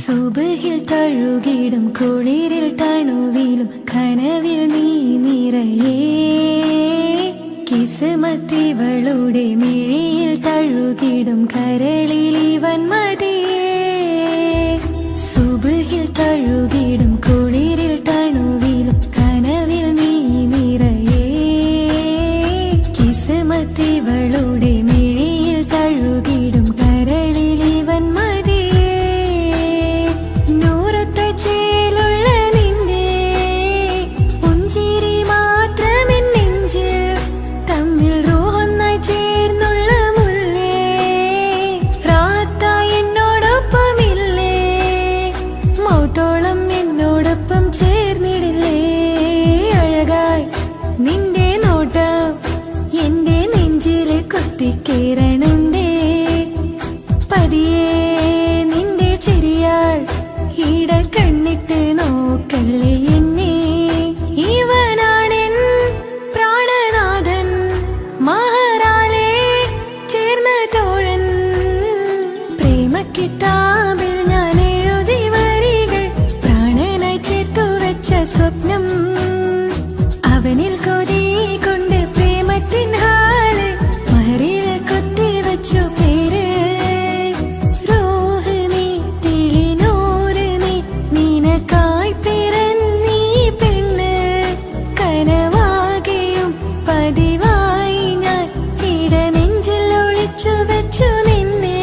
സുബഹിൽ തഴുകിടും കുളിരിൽ തണുവിലും കനവിൽ നീ നിറയേ. കിസ്മത്തിവളുടെ മിഴിയിൽ തഴുകിടും കരളിൽ ഇവൻ മതിയേ. സുബഹിൽ തഴുകിടും കുളിരിൽ തണുവിലും കനവിൽ നീ നിറയേ. കിസ്മത്തിവളുടെ മിഴിയിൽ തഴുകിടും കരളിൽ ഇവൻ മതിയേ. നൂറത്തെ ചേലുള്ള നിന്റെ പുഞ്ചിരി മാത്രമെൻ നെഞ്ചിൽ തമ്മിൽ റൂഹൊന്നായി ചേർന്നുള്ള മുല്ലേ. റാത്തായി എന്നോടൊപ്പമില്ലേ? മൗത്തോളം എന്നോടൊപ്പം ചേർന്നിടില്ലേ? അഴകായി നിന്റെ നോട്ടം എന്റെ നെഞ്ചില് കുത്തിക്കേറണുണ്ടേ. പതിയെ നിന്റെ ചിരിയാൽ ഇട കണ്ണിട്ട് നോക്കല്ലേ എന്നെ. ഇവനാണെൻ പ്രാണനാഥൻ, മഹറാലെ ചേർന്ന തോഴൻ. പ്രേമക്കിതാബിൽ ഞാൻ എഴുതി വരികൾ, പ്രാണനായി ചേർത്തു വെച്ച സ്വപ്നം. അവനിൽ കൊതി കൊണ്ട് പ്രേമത്തിൻ ഹാല് മഹറിൽ കൊത്തിവെച്ചു പേര്. റൂഹ് നീ തെളിനൂറ് നീ, നിനക്കായി പിറന്നീ പെണ്ണ്. കനവാകെയും പതിവായി ഞാൻ ഇട നെഞ്ചിൽ ഒളിച്ചു വെച്ചു നിന്നെ.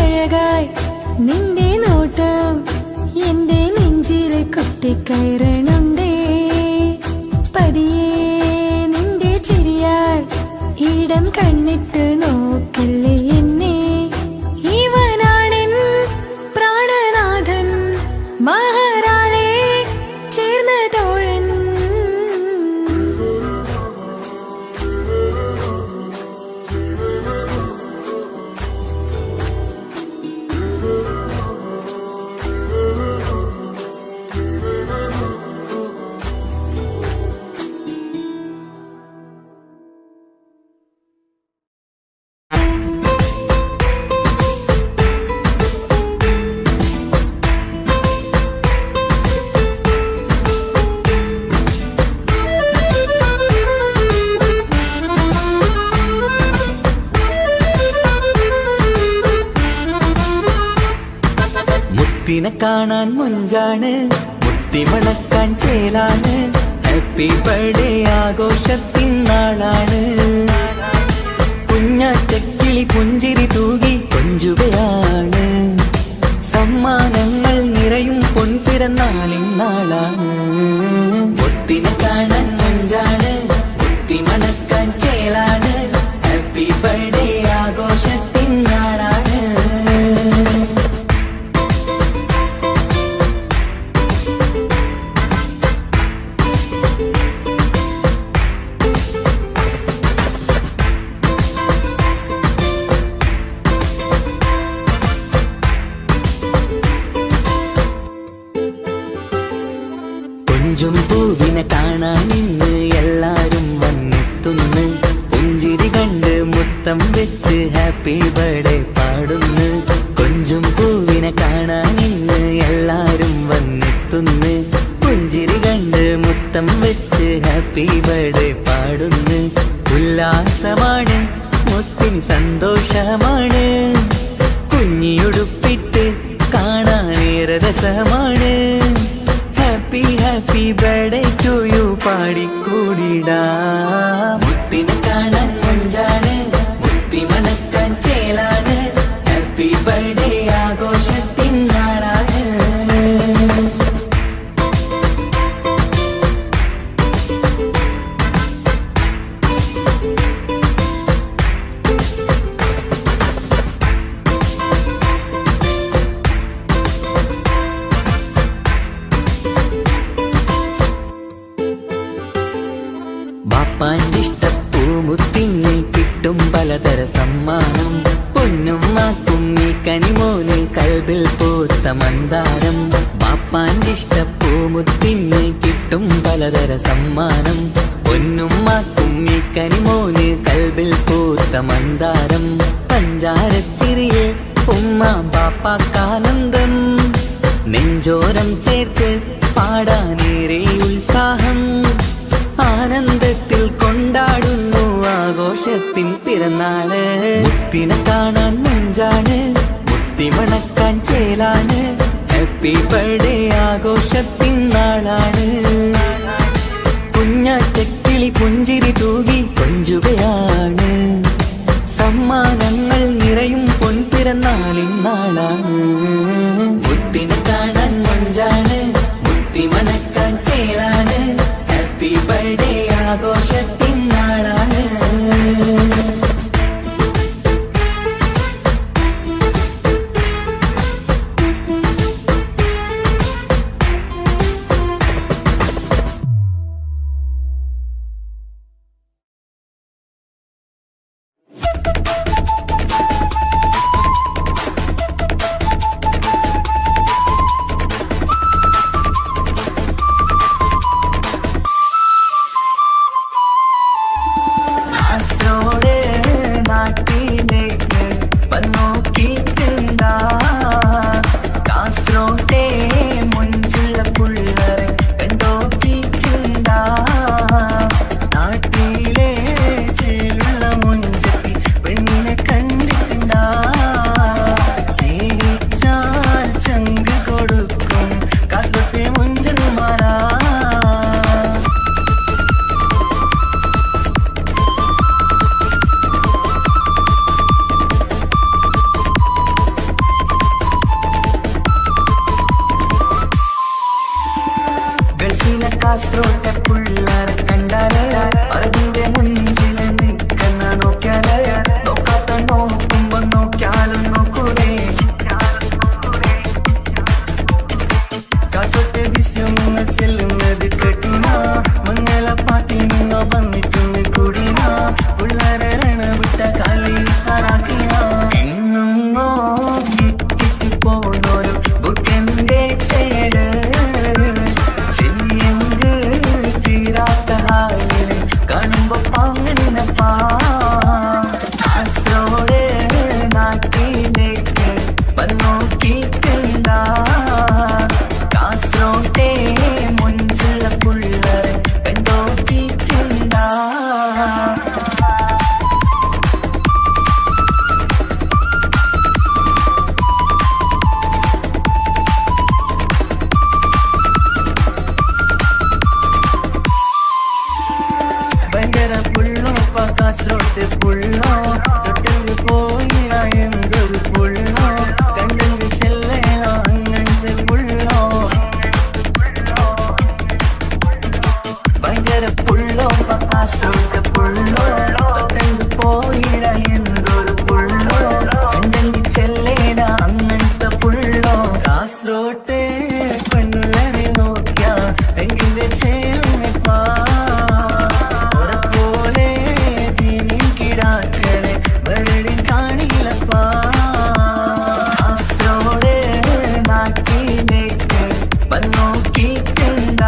അഴകായി നിന്റെ നോട്ടം എന്റെ നെഞ്ചില് കുത്തിക്കയറണുണ്ടേ. പതിയെ നിന്റെ ചിരിയാൽ ഇടം കണ്ണിട്ട് നോക്കല്ലേ എന്നെ. ഇവനാണെൻ പ്രാണനാഥൻ, മഹറാലെ ചേർന്ന തോഴൻ. മുത്തിനെ കാണാൻ മുഞ്ചാണ്, മുത്തിമണക്കാൻ ചേലാണ്. Happy birthday ആഘോഷത്തിൻ നാളാണ്. കുഞ്ഞാറ്റക്കിളി പുഞ്ചിരി തൂകി കൊഞ്ചുകയാണ്. സമ്മാനങ്ങൾ നിറയും പൊൻപിറന്നാളിൻ നാളാണ്. മുത്തിനെ കാണാൻ മുഞ്ചാണ്, മുത്തിമണക്കാൻ ചേലാണ്. Happy birthday ആഘോഷത്തിൻ നാളാണ്. പൂവിനെ കാണാൻ ഇന്ന് എല്ലാരും വന്നെത്തുന്നു. പുഞ്ചിരി കണ്ട് മുത്തം വെച്ച് ഹാപ്പി ബർത്ത്ഡേ പാടുന്നു. കൊഞ്ചും പൂവിനെ കാണാൻ ഇന്ന് എല്ലാരും വന്നെത്തുന്നു. പുഞ്ചിരി കണ്ട് മുത്തം വെച്ച് ഹാപ്പി ബർത്ത്ഡേ പാടുന്നു. ഉല്ലാസമാണ്, മുത്തിന് സന്തോഷമാണ്, കുഞ്ഞിയുടുപ്പിട്ട് കാണാനേറെ രസമാണ്. Happy happy birthday to you പാടിക്കൂടിടാ. മുത്തിനെ കാണാൻ മഞ്ചാണ്, മുത്തി മണക്കാൻ ചേലാണ്. Happy birthday ആഘോഷത്തിൻ നാളാണ്. ബാപ്പാന്റെ ഇഷ്ടപ്പൂമുത്തിന് കിട്ടും പലതര സമ്മാനം. പൊന്നും മാക്കും ഈ കനിമോന് കൽബിൽ പൂത്ത മന്ദാരം. ബാപ്പാന്റെ ഇഷ്ടപ്പൂമുത്തിന് കിട്ടും പലതര സമ്മാനം. പൊന്നും മാക്കും ഈ കനിമോന് കൽബിൽ പൂത്ത മന്ദാരം. പഞ്ചാരച്ചിരിയെ ഉമ്മ ബാപ്പാക്കാനന്ദം. നെഞ്ചോരം ചേർത്ത് പാടാനേറെ ഉത്സാഹം. ആനന്ദത്തിൽ കൊണ്ടാടുന്നു ആഘോഷത്തിൻ പിറന്നാള്. മുത്തിനെ കാണാൻ മഞ്ചാണ്, മുത്തി മണക്കാൻ ചേലാണ്. Happy birthday ആഘോഷത്തിൻ നാളാണ്. കുഞ്ഞാറ്റക്കിളി പുഞ്ചിരി തൂകി കൊഞ്ചുകയാണ്. സമ്മാനങ്ങൾ നിറയും പൊൻപിറന്നാളിൻ നാളാണ്. മുത്തിനെ കാണാൻ മഞ്ചാണ്, മുത്തി മണക്കാൻ ചേലാണ്. Happy birthday ആഘോഷത്തിൻ നാളാണ്. കാസറോട്ടെ പുള്ളാരെ കണ്ടാലേ അതിന്റെ മുൻപിൽ നിൽക്കുന്ന നോക്കിയാലേ നോക്കാത്ത നോക്കുമ്പോ നോക്കിയാലും നോക്കൂലേ. കാസറോട്ടെ വിസ്യം നിങ്ങൾ ചെല്ലുന്നത് കെട്ടിനാ. മംഗളപ്പാട്ടി നിന്നോ വന്നിട്ടുണ്ട് കൂടിനാ. പുള്ളാരെ രണവിട്ട കളി സാറാക്കിനാ. എന്നും നോക്കി പോണോരു ബുക്കന്റെ ചേര് കാണുമ്പോ പാങ്ങനപ്പാ. കാസറോട് നാട്ടിലേക്ക് വന്നോക്കിക്കണ്ട. കാസറോട്ടെ മുഞ്ചുള്ള പുള്ളരെ കണ്ടോക്കിക്കണ്ട. ഭയങ്കര പുള്ളോ കാസറോട്ട് പുള്ളോ. തൊട്ടു പോയിര എന്തൊരു പുള്ളോ. കണ്ടെങ്കിൽ ചെല്ലലോ അങ്ങനത്തെ പുള്ളോ. ഭയങ്കര പുള്ളോ കാസറോട്ട് പുള്ളോ. തൊട്ടു പോയിര എന്തൊരു പുള്ളോ. കണ്ടെങ്കിൽ ചെല്ലല അങ്ങനത്തെ പുള്ളോ. കാസറോട്ട് പെണ്ണുള്ളരെ നോക്കിയ എങ്കിലെ ചേലപ്പാ. കാസറോട് നാട്ടിലേക്ക് വന്നോക്കിക്കണ്ട.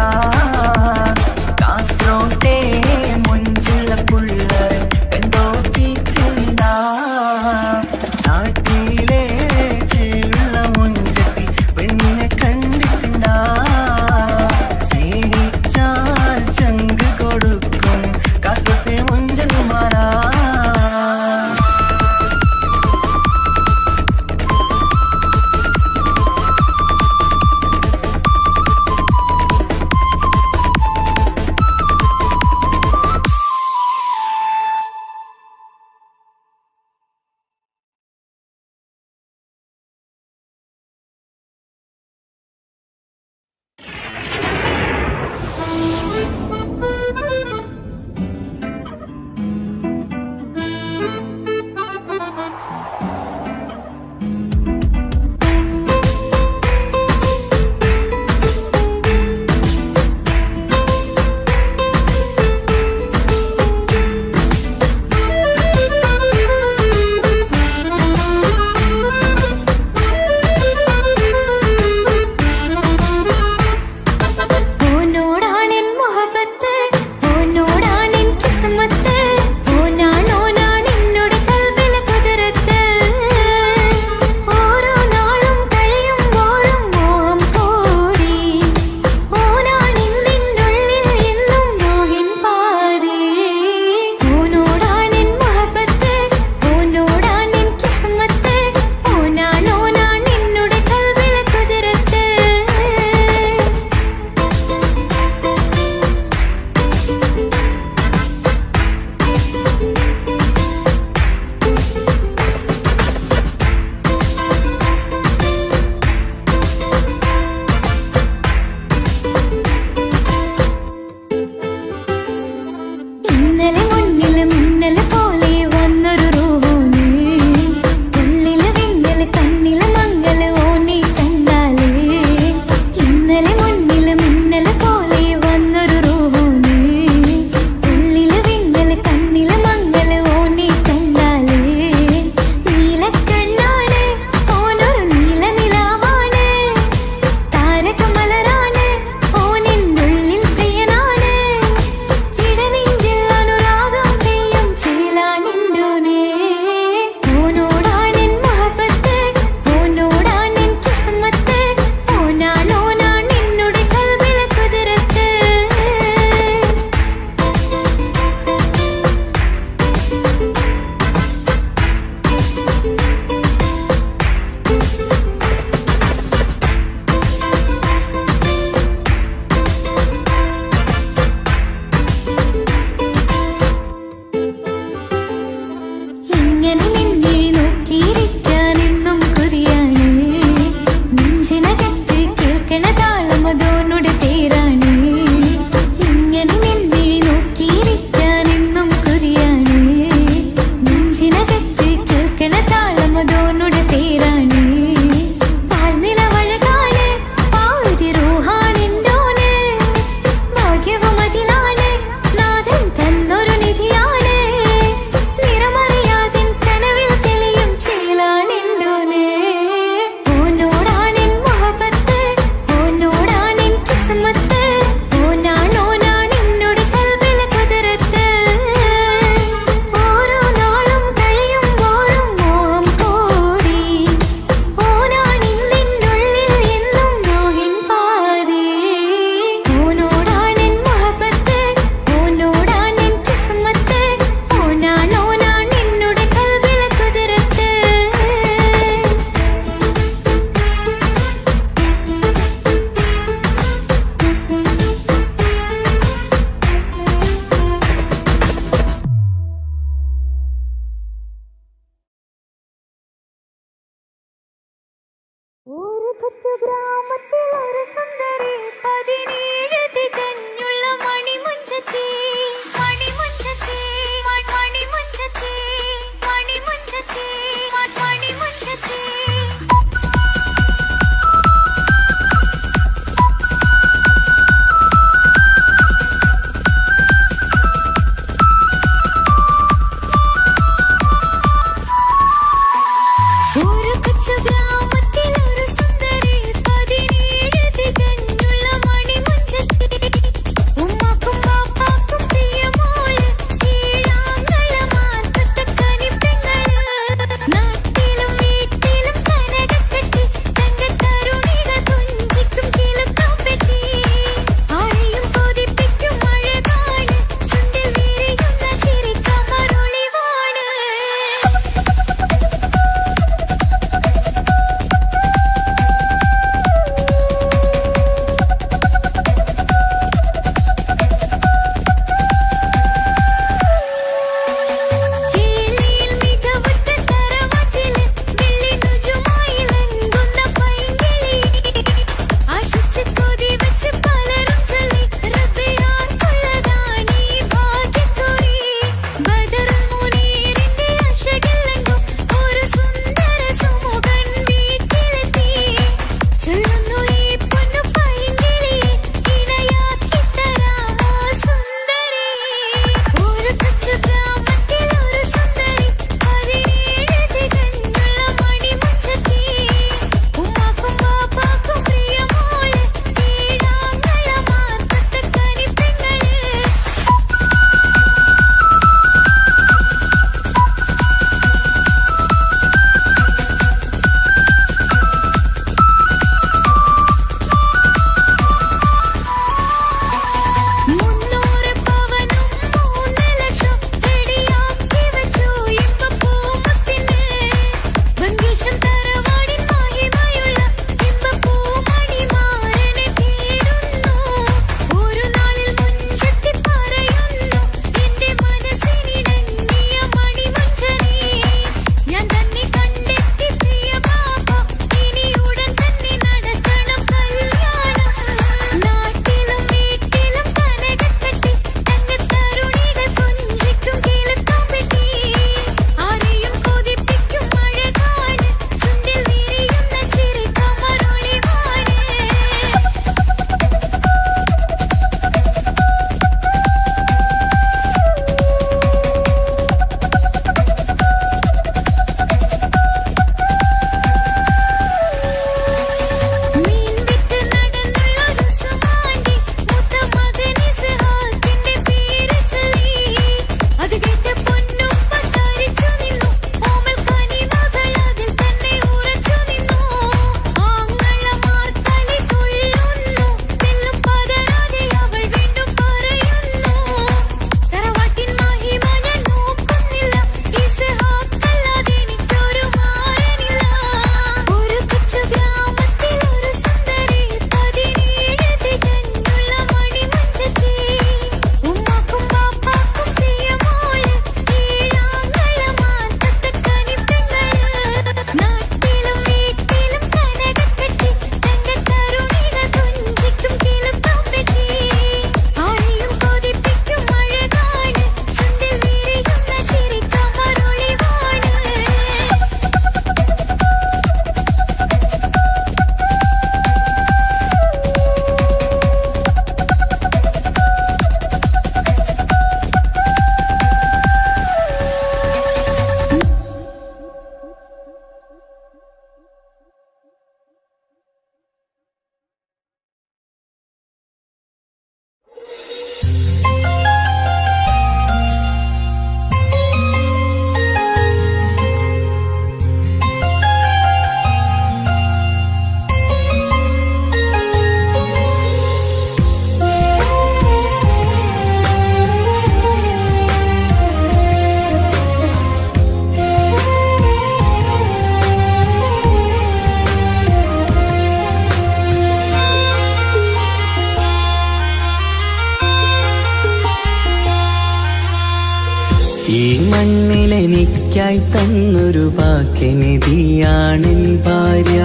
ഈ മണ്ണിലെനിക്കായി തന്നൊരു ഭാഗ്യനിധിയാണെൻ ഭാര്യ.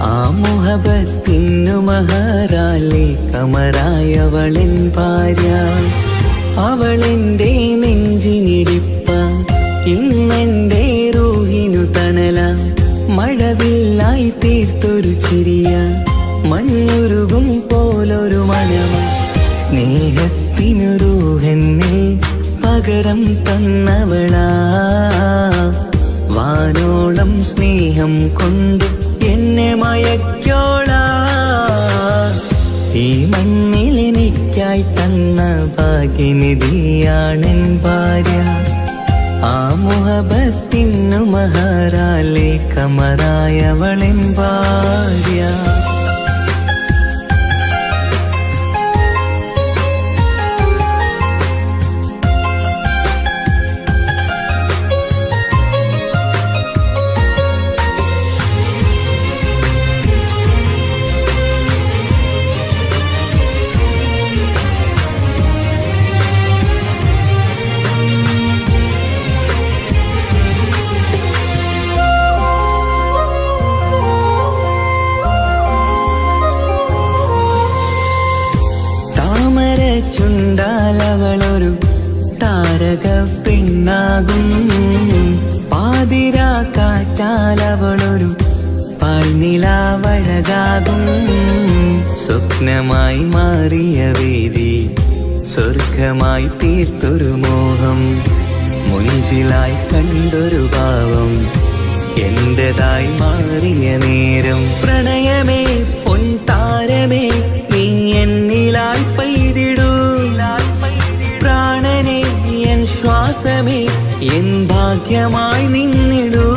ആ മുഹബത്തിനു മഹറാലെ കമറായവളെൻ ഭാര്യ. അവളെന്റെ നെഞ്ചിനിടിപ്പ, ഇന്നെന്റെ റൂഹിനു തണല. മഴവില്ലായി തീർത്തൊരു ചിരിയ, മഞ്ഞുരുകും പോലൊരു മനമ. സ്നേഹത്തിനു റൂഹെന്നെ പകരം തന്നവളാ. വാനോളം സ്നേഹം കൊണ്ട് എന്നെ മയക്കോളാ. ഈ മണ്ണിലെനിക്കായി തന്ന ഭാഗ്യനിധിയാണെൻ ഭാര്യ. ആ മുഹബത്തിനു മഹറാലെ കമറായവളെൻ ഭാര്യ. ചുണ്ടാലവളൊരു താരക പെണ്ണാകും. പാതിരാ കാറ്റാലവളൊരു പാൽനിലാവഴകാകും. സ്വപ്നമായി മാറിയ വേദി സ്വർഗമായി തീർത്തൊരു മോഹം. മുഞ്ചിലായി കണ്ടൊരു ഭാവം എന്റേതായി മാറിയ നേരം. പ്രണയമേ പൊൻതാരമേ നീ എന്നിലായി പെയ്തിടൂ. പ്രാണനെ എൻ ശ്വാസമേ എൻ ഭാഗ്യമായി നിന്നിടൂ.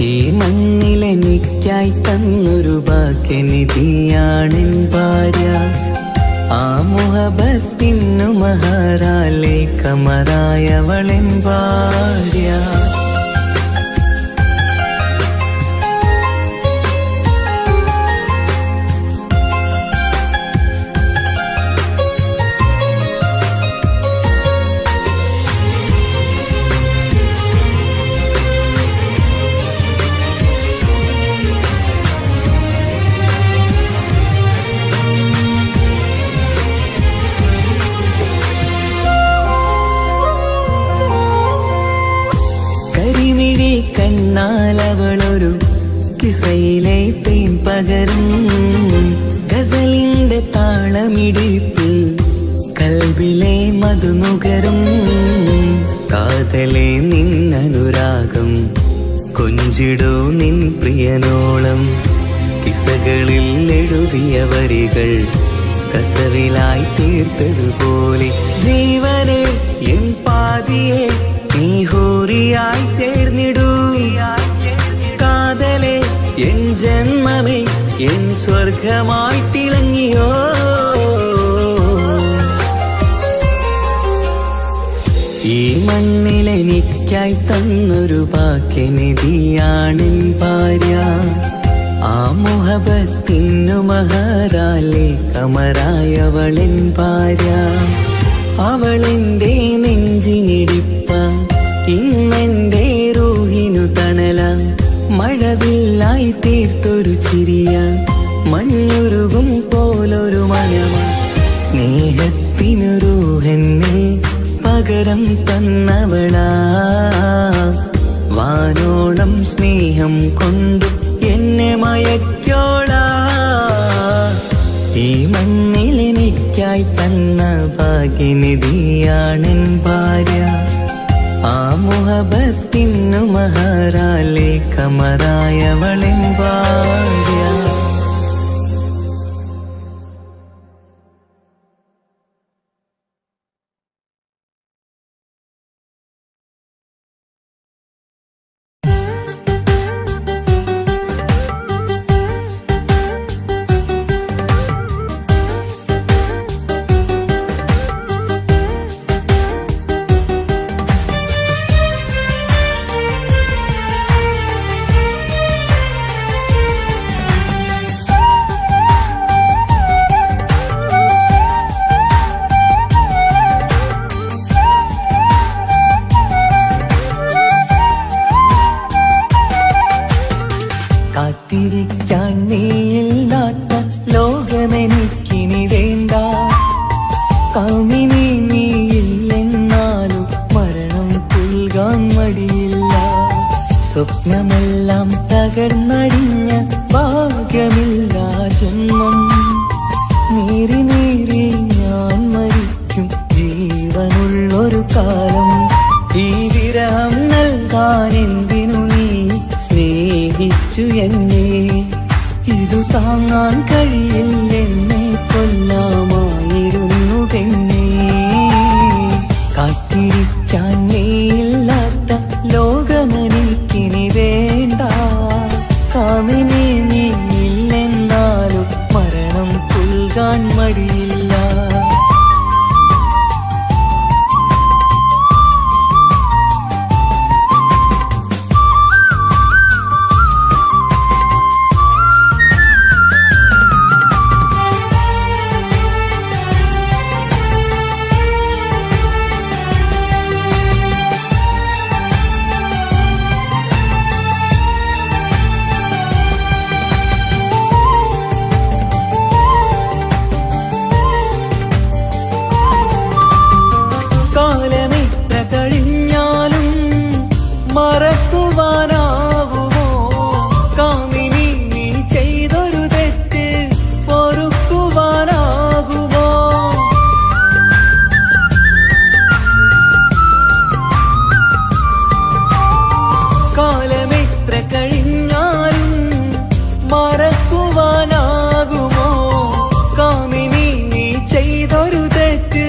ഈ മണ്ണിലെനിക്കായി തന്നൊരു ഭാഗ്യനിധിയാണെൻ ഭാര്യ. ആ മുഹബത്തിനു മഹറാലെ കമറായവളെൻ ഭാര്യ. കണ്ണാലവളൊരു കിസയിലെ തേൻ പകരും. ഗസലിന്റെ താളമിടിപ്പ് കൽബിലെ മധുനുകരും. കാതലെ നിന്നനുരാഗം കൊഞ്ചിടൂ നിൻ പ്രിയനോളം. കിസകളിൽ എഴുതിയ വരികൾ കസവിലായി തീർത്തതുപോലെ. ജീവനെ എൻ പാതിയെ നീ ഹൂറിയായി ചേർന്നിടൂ. കാതലെ എൻ ജന്മമേ എൻ സ്വർഗമായി തിളങ്ങിയോ. ഈ മണ്ണിലെനിക്കായി തന്നൊരു ഭാഗ്യനിധിയാണെൻ ഭാര്യ. ആ മുഹബത്തിനു മഹറാലെ കമറായവളെൻ ഭാര്യ. അവളെന്റെ നെഞ്ചിനിടിപ്പ, ഇന്നെന്റെ റൂഹിനു തണല. മഴവില്ലായി തീർത്തൊരു ചിരിയ, മഞ്ഞുരുകും പോലൊരു മനമ. സ്നേഹത്തിനു റൂഹെന്നെ പകരം തന്നവളാ. വാനോളം സ്നേഹം കൊണ്ടു എന്നെ മയക്കോളാ. ഈ മണ്ണിലെനിക്കായി തന്ന ഭാഗ്യനിധിയാണെൻ ഭാര്യ. ആ മുഹബത്തിനു മഹറാലെ കമറായവളെൻ ഭാര്യ. നീയില്ലാത്ത ലോകമെനിക്കിനി വേണ്ട. കാമിനി നീയില്ലെന്നാലും മരണം പുൽകാൻ മടിയില്ല. സ്വപ്നമെല്ലാം തകർന്നടിഞ്ഞ ഭാഗ്യമില്ല ജന്മം. നീറി നീറി ഞാൻ മരിക്കും ജീവനുള്ളൊരു കാലം. ഈ വിരഹം നൽകാൻ എന്തിനു നീ സ്നേഹിച്ചു എന്നെ? ഇതു താങ്ങാൻ കഴിയില്ലെന്നെ കൊല്ലാമായിരുന്നു പെണ്ണേ. കാത്തിരിക്കാൻ നീയില്ലാത്ത ലോകമെനിക്കിനി വേണ്ട. കാമിനി നീയില്ലെന്നാലും മരണം പുൽകാൻ മടിയില്ല. കാലമെത്ര കഴിഞ്ഞാലും മറക്കുവാനാകുമോ? കാമിനി നീ ചെയ്തൊരു തെറ്റ് പൊറുക്കുവാനാകുമോ? കാലമെത്ര കഴിഞ്ഞാലും മറക്കുവാനാകുമോ? കാമിനി നീ ചെയ്തൊരു തെറ്റ്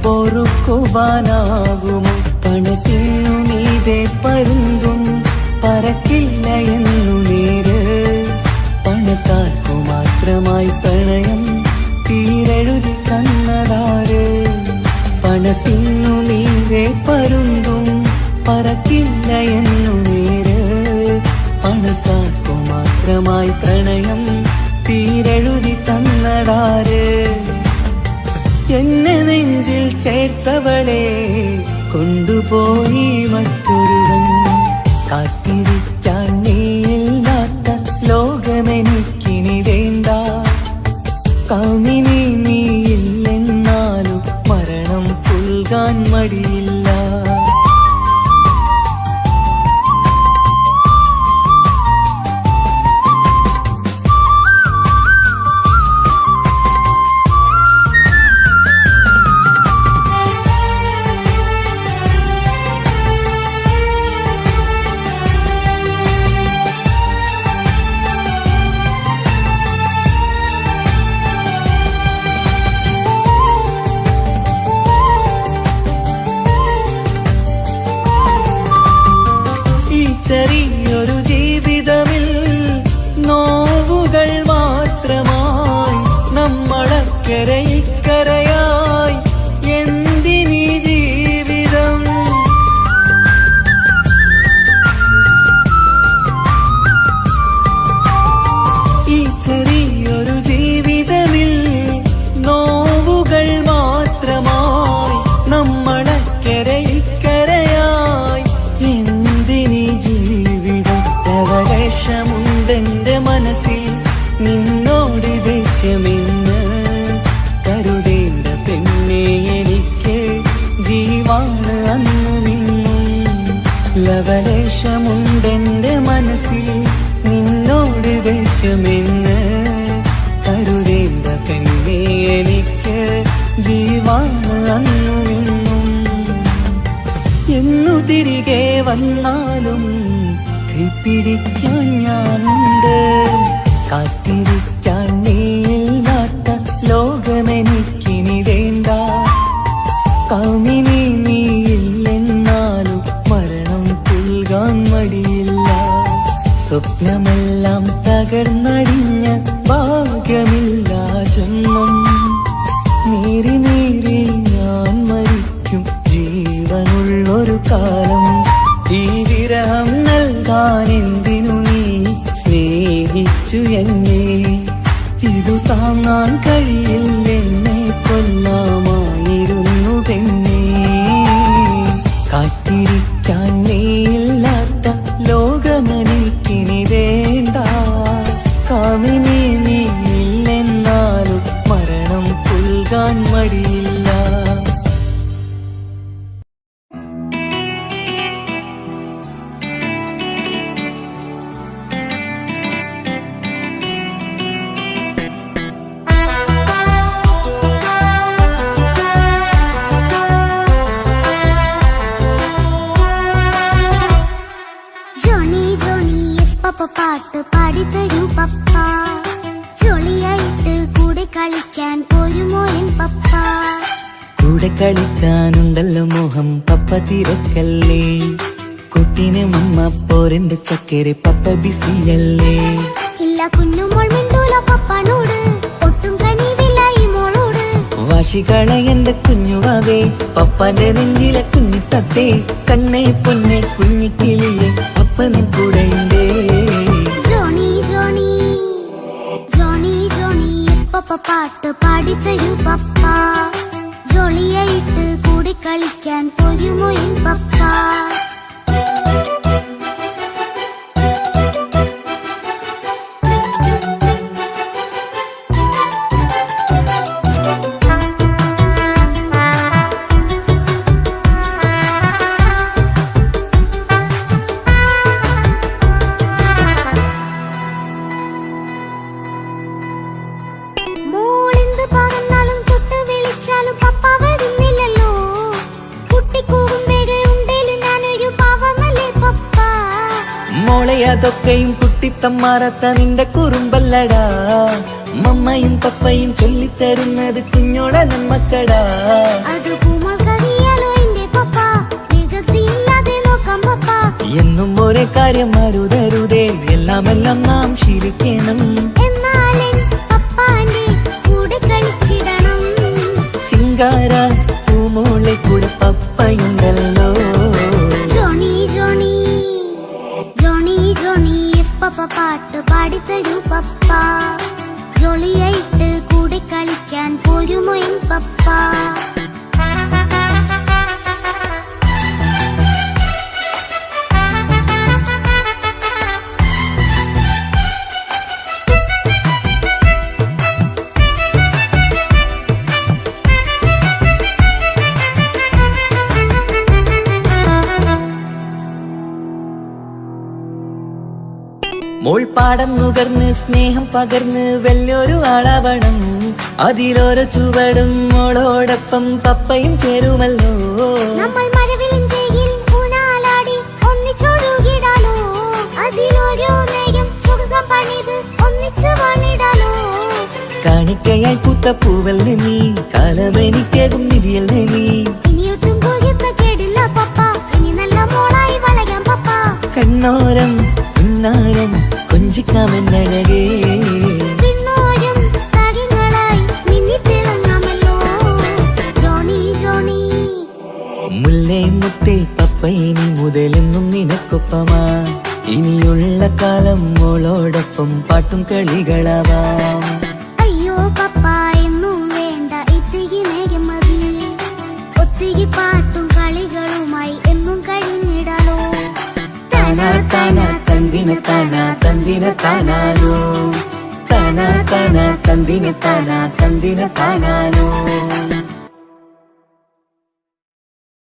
പൊറുക്കുവാനാകുമോ? പണത്തിനു മീതെ പരുന്തും പറക്കില്ല എന്നു നേര്. പണക്കാർക്കു മാത്രമായി പ്രണയം തീരെഴുതി തന്നതാര്? പണത്തിനു മീതെ പരുന്തും പറക്കില്ല എന്നു നേര്. പണക്കാർക്കു മാത്രമായി പ്രണയം തീരെഴുതി തന്നതാര്? എന്നെ നെഞ്ചിൽ ചേർത്തവളെ കൊണ്ടുപോയി മറ്റൊരുവൻ. കാത്തിരിക്കാൻ നീയില്ലാത്ത ലോകമെനിക്കിനി വേണ്ട. കാമിനി നീയില്ലെന്നാലും മരണം പുൽകാൻ മടിയില്ല. ചെറിയൊരു ജീവിതമിൽ നോവുകൾ മാത്രമായി നമ്മളക്കരെ ഇക്കരയായി എന്തിനീ ജീവിതം? ഈ ചെറിയൊരു ജീവിതമിൽ നോവുകൾ മാത്രമായി നമ്മളക്കരെ ഇക്കരയായി എന്തിനീ ജീവിതം? ലവലേശമുണ്ടെന്റെ മനസ്സിൽ നിന്നോട് ദേഷ്യമെന്ന് കരുതേണ്ട പെണ്ണെ എനിക്ക് ജീവാണ് അന്നു നിന്നും. ലവലേശമുണ്ടെന്റെ മനസ്സിൽ നിന്നോട് ദേഷ്യമെന്ന് കരുതേണ്ട പെണ്ണെ എനിക്ക് ജീവാണ് അന്നു നിന്നും. എന്നു തിരികെ വന്നാലും കൈപ്പിടിക്കാൻ ഞാനുണ്ട്. കാത്തിരിക്കാൻ നീയില്ലാത്ത ലോകമെനിക്കിനി വേണ്ട. കാമിനി നീയില്ലെന്നാലും മരണം പുൽകാൻ മടിയില്ല. സ്വപ്നമെല്ലാം തകർന്നടിഞ്ഞ ഭാഗ്യമില്ല ജന്മം. നീറി നീറി ഞാൻ മരിക്കും ജീവനുള്ളൊരു കാലം. ഈ വിരഹം നൽകാൻ എന്തിനു നീ സ്നേഹിച്ചു എന്നെ? ഇതു താങ്ങാൻ കഴിയില്ലെന്നെ കൊല്ലാമായിരുന്നു പെണ്ണേ. കാത്തിരിക്കാൻ നീയില്ലാത്ത ലോകമെനിക്കിനി വേണ്ട. കാമിനി കൊടുക്കാൻ മടിയില്ല. ജോണി ജോണി യെസ് പപ്പ പാട്ട് പാടിത്തരൂ പപ്പ. ജോളിയായിട്ട് കൂടെ കളിക്കാൻ പോരുമോ എൻ പപ്പ? കൂടെ കളിക്കാനുണ്ടല്ലോ മോഹം പപ്പ തിരക്കല്ലേ. കുട്ടീനെ മമ്മ പോരെന്റെ ചക്കരെ പപ്പ ബിസിയല്ലേ. ഇല്ല കുഞ്ഞുമോൾ മിണ്ടൂല പപ്പനോട്, ഒട്ടും കനിവില്ല ഈ മോളോട്. വാശികള എന്റെ കുഞ്ഞുവാവേ, പപ്പാന്റെ നെഞ്ചിലെ കുഞ്ഞിത്തത്തേ. കണ്ണേ പൊന്നെ കുഞ്ഞിക്കിളിയെ അപ്പനും കൂടെയുണ്ടേ. Johny Johny Johny Johny yes papa പാട്ട് പാടിത്തരൂ പപ്പ. ജോളിയായിട്ട് കൂടെ കളിക്കാൻ പോരുമോ എൻ പപ്പ? മോളെന്ത് പറഞ്ഞാലും തൊട്ട് വിളിച്ചാലും പപ്പ വരുന്നില്ലല്ലോ. കുട്ടിക്കൂകുമ്പേരെ ഉണ്ടേലും ഞാനൊരു പാവമല്ലേ പപ്പ? മോളെ അതൊക്കെയും കുട്ടിത്തമ്മാറത്ത നിന്റെ കുറുമ്പല്ലടാ. മമ്മയും പപ്പയും ചൊല്ലിത്തരുന്നത് കുഞ്ഞോളെ നമ്മക്കടാ. അത് പൂമോൾക്കറിയാലോ എന്റെ പപ്പ, വികൃതിയില്ലാതെ നോക്കാം പപ്പ. എന്നും ഒരേ കാര്യം അരുതരുതേ, എല്ലാം നാം ശീലിക്കണം. എന്നാലൻ പപ്പാന്റെ കൂടെ കളിച്ചിടണം. ചിങ്കാര പൂമോളെ കൂടെ പപ്പയുണ്ടല്ലോ. Johny Johny Johny Johny yes papa പാട്ട് പാടിത്തരൂ പപ്പ. ജോളിയായിട്ട് കൂടെ കളിക്കാൻ പോരുമോ എൻ പപ്പ? മോൾ പാടം നുകർന്ന് സ്നേഹം പകർന്ന് വലിയൊരു ആളാവണം. അതിലോരോ ചുവടും മോളോടൊപ്പം പപ്പയും ചേരുമല്ലോ. നമ്മൾ മഴവിലിൻ ഊനാലാടി ഒന്നിച്ചൊഴുകിടാലോ. അതിലോരോ നേരം സുഖം പണിത് ഒന്നിച്ചു വാണിടാലോ. കാണിക്കയായി പൂത്ത പൂവല്ലേ നീ, കാലമെനിക്കേകും നിധിയല്ലേ നീ. ഇനിയൊട്ടും കുരുത്ത കേടില്ല പപ്പ, ഇനി നല്ല മോളായി വളരാം പപ്പ. കണ്ണോരം പുന്നാരം കൊഞ്ചിക്കാമെന്നഴകേ. പിന്നോരം താരങ്ങളായി മിന്നിത്തിളങ്ങാമല്ലോ. ജോണി ജോണി മുല്ലേ മുത്തേ പപ്പ ഇനി മുതലെന്നും നിനക്കൊപ്പമാ. ഇനിയുള്ള കാലം മോളോടൊപ്പം പാട്ടും കളികളാവാം. അയ്യോ പപ്പ എന്നും വേണ്ട ഇത്തിരി നേരം മതി. ഒത്തിരി പാട്ടും കളികളുമായി എന്നും കഴിഞ്ഞിടാലോ. താനാ താനാ തന്തിന താനാ തന്തിന താനാനോ. താനാ താനാ തന്തിന താനാ തന്തിന താനാനോ.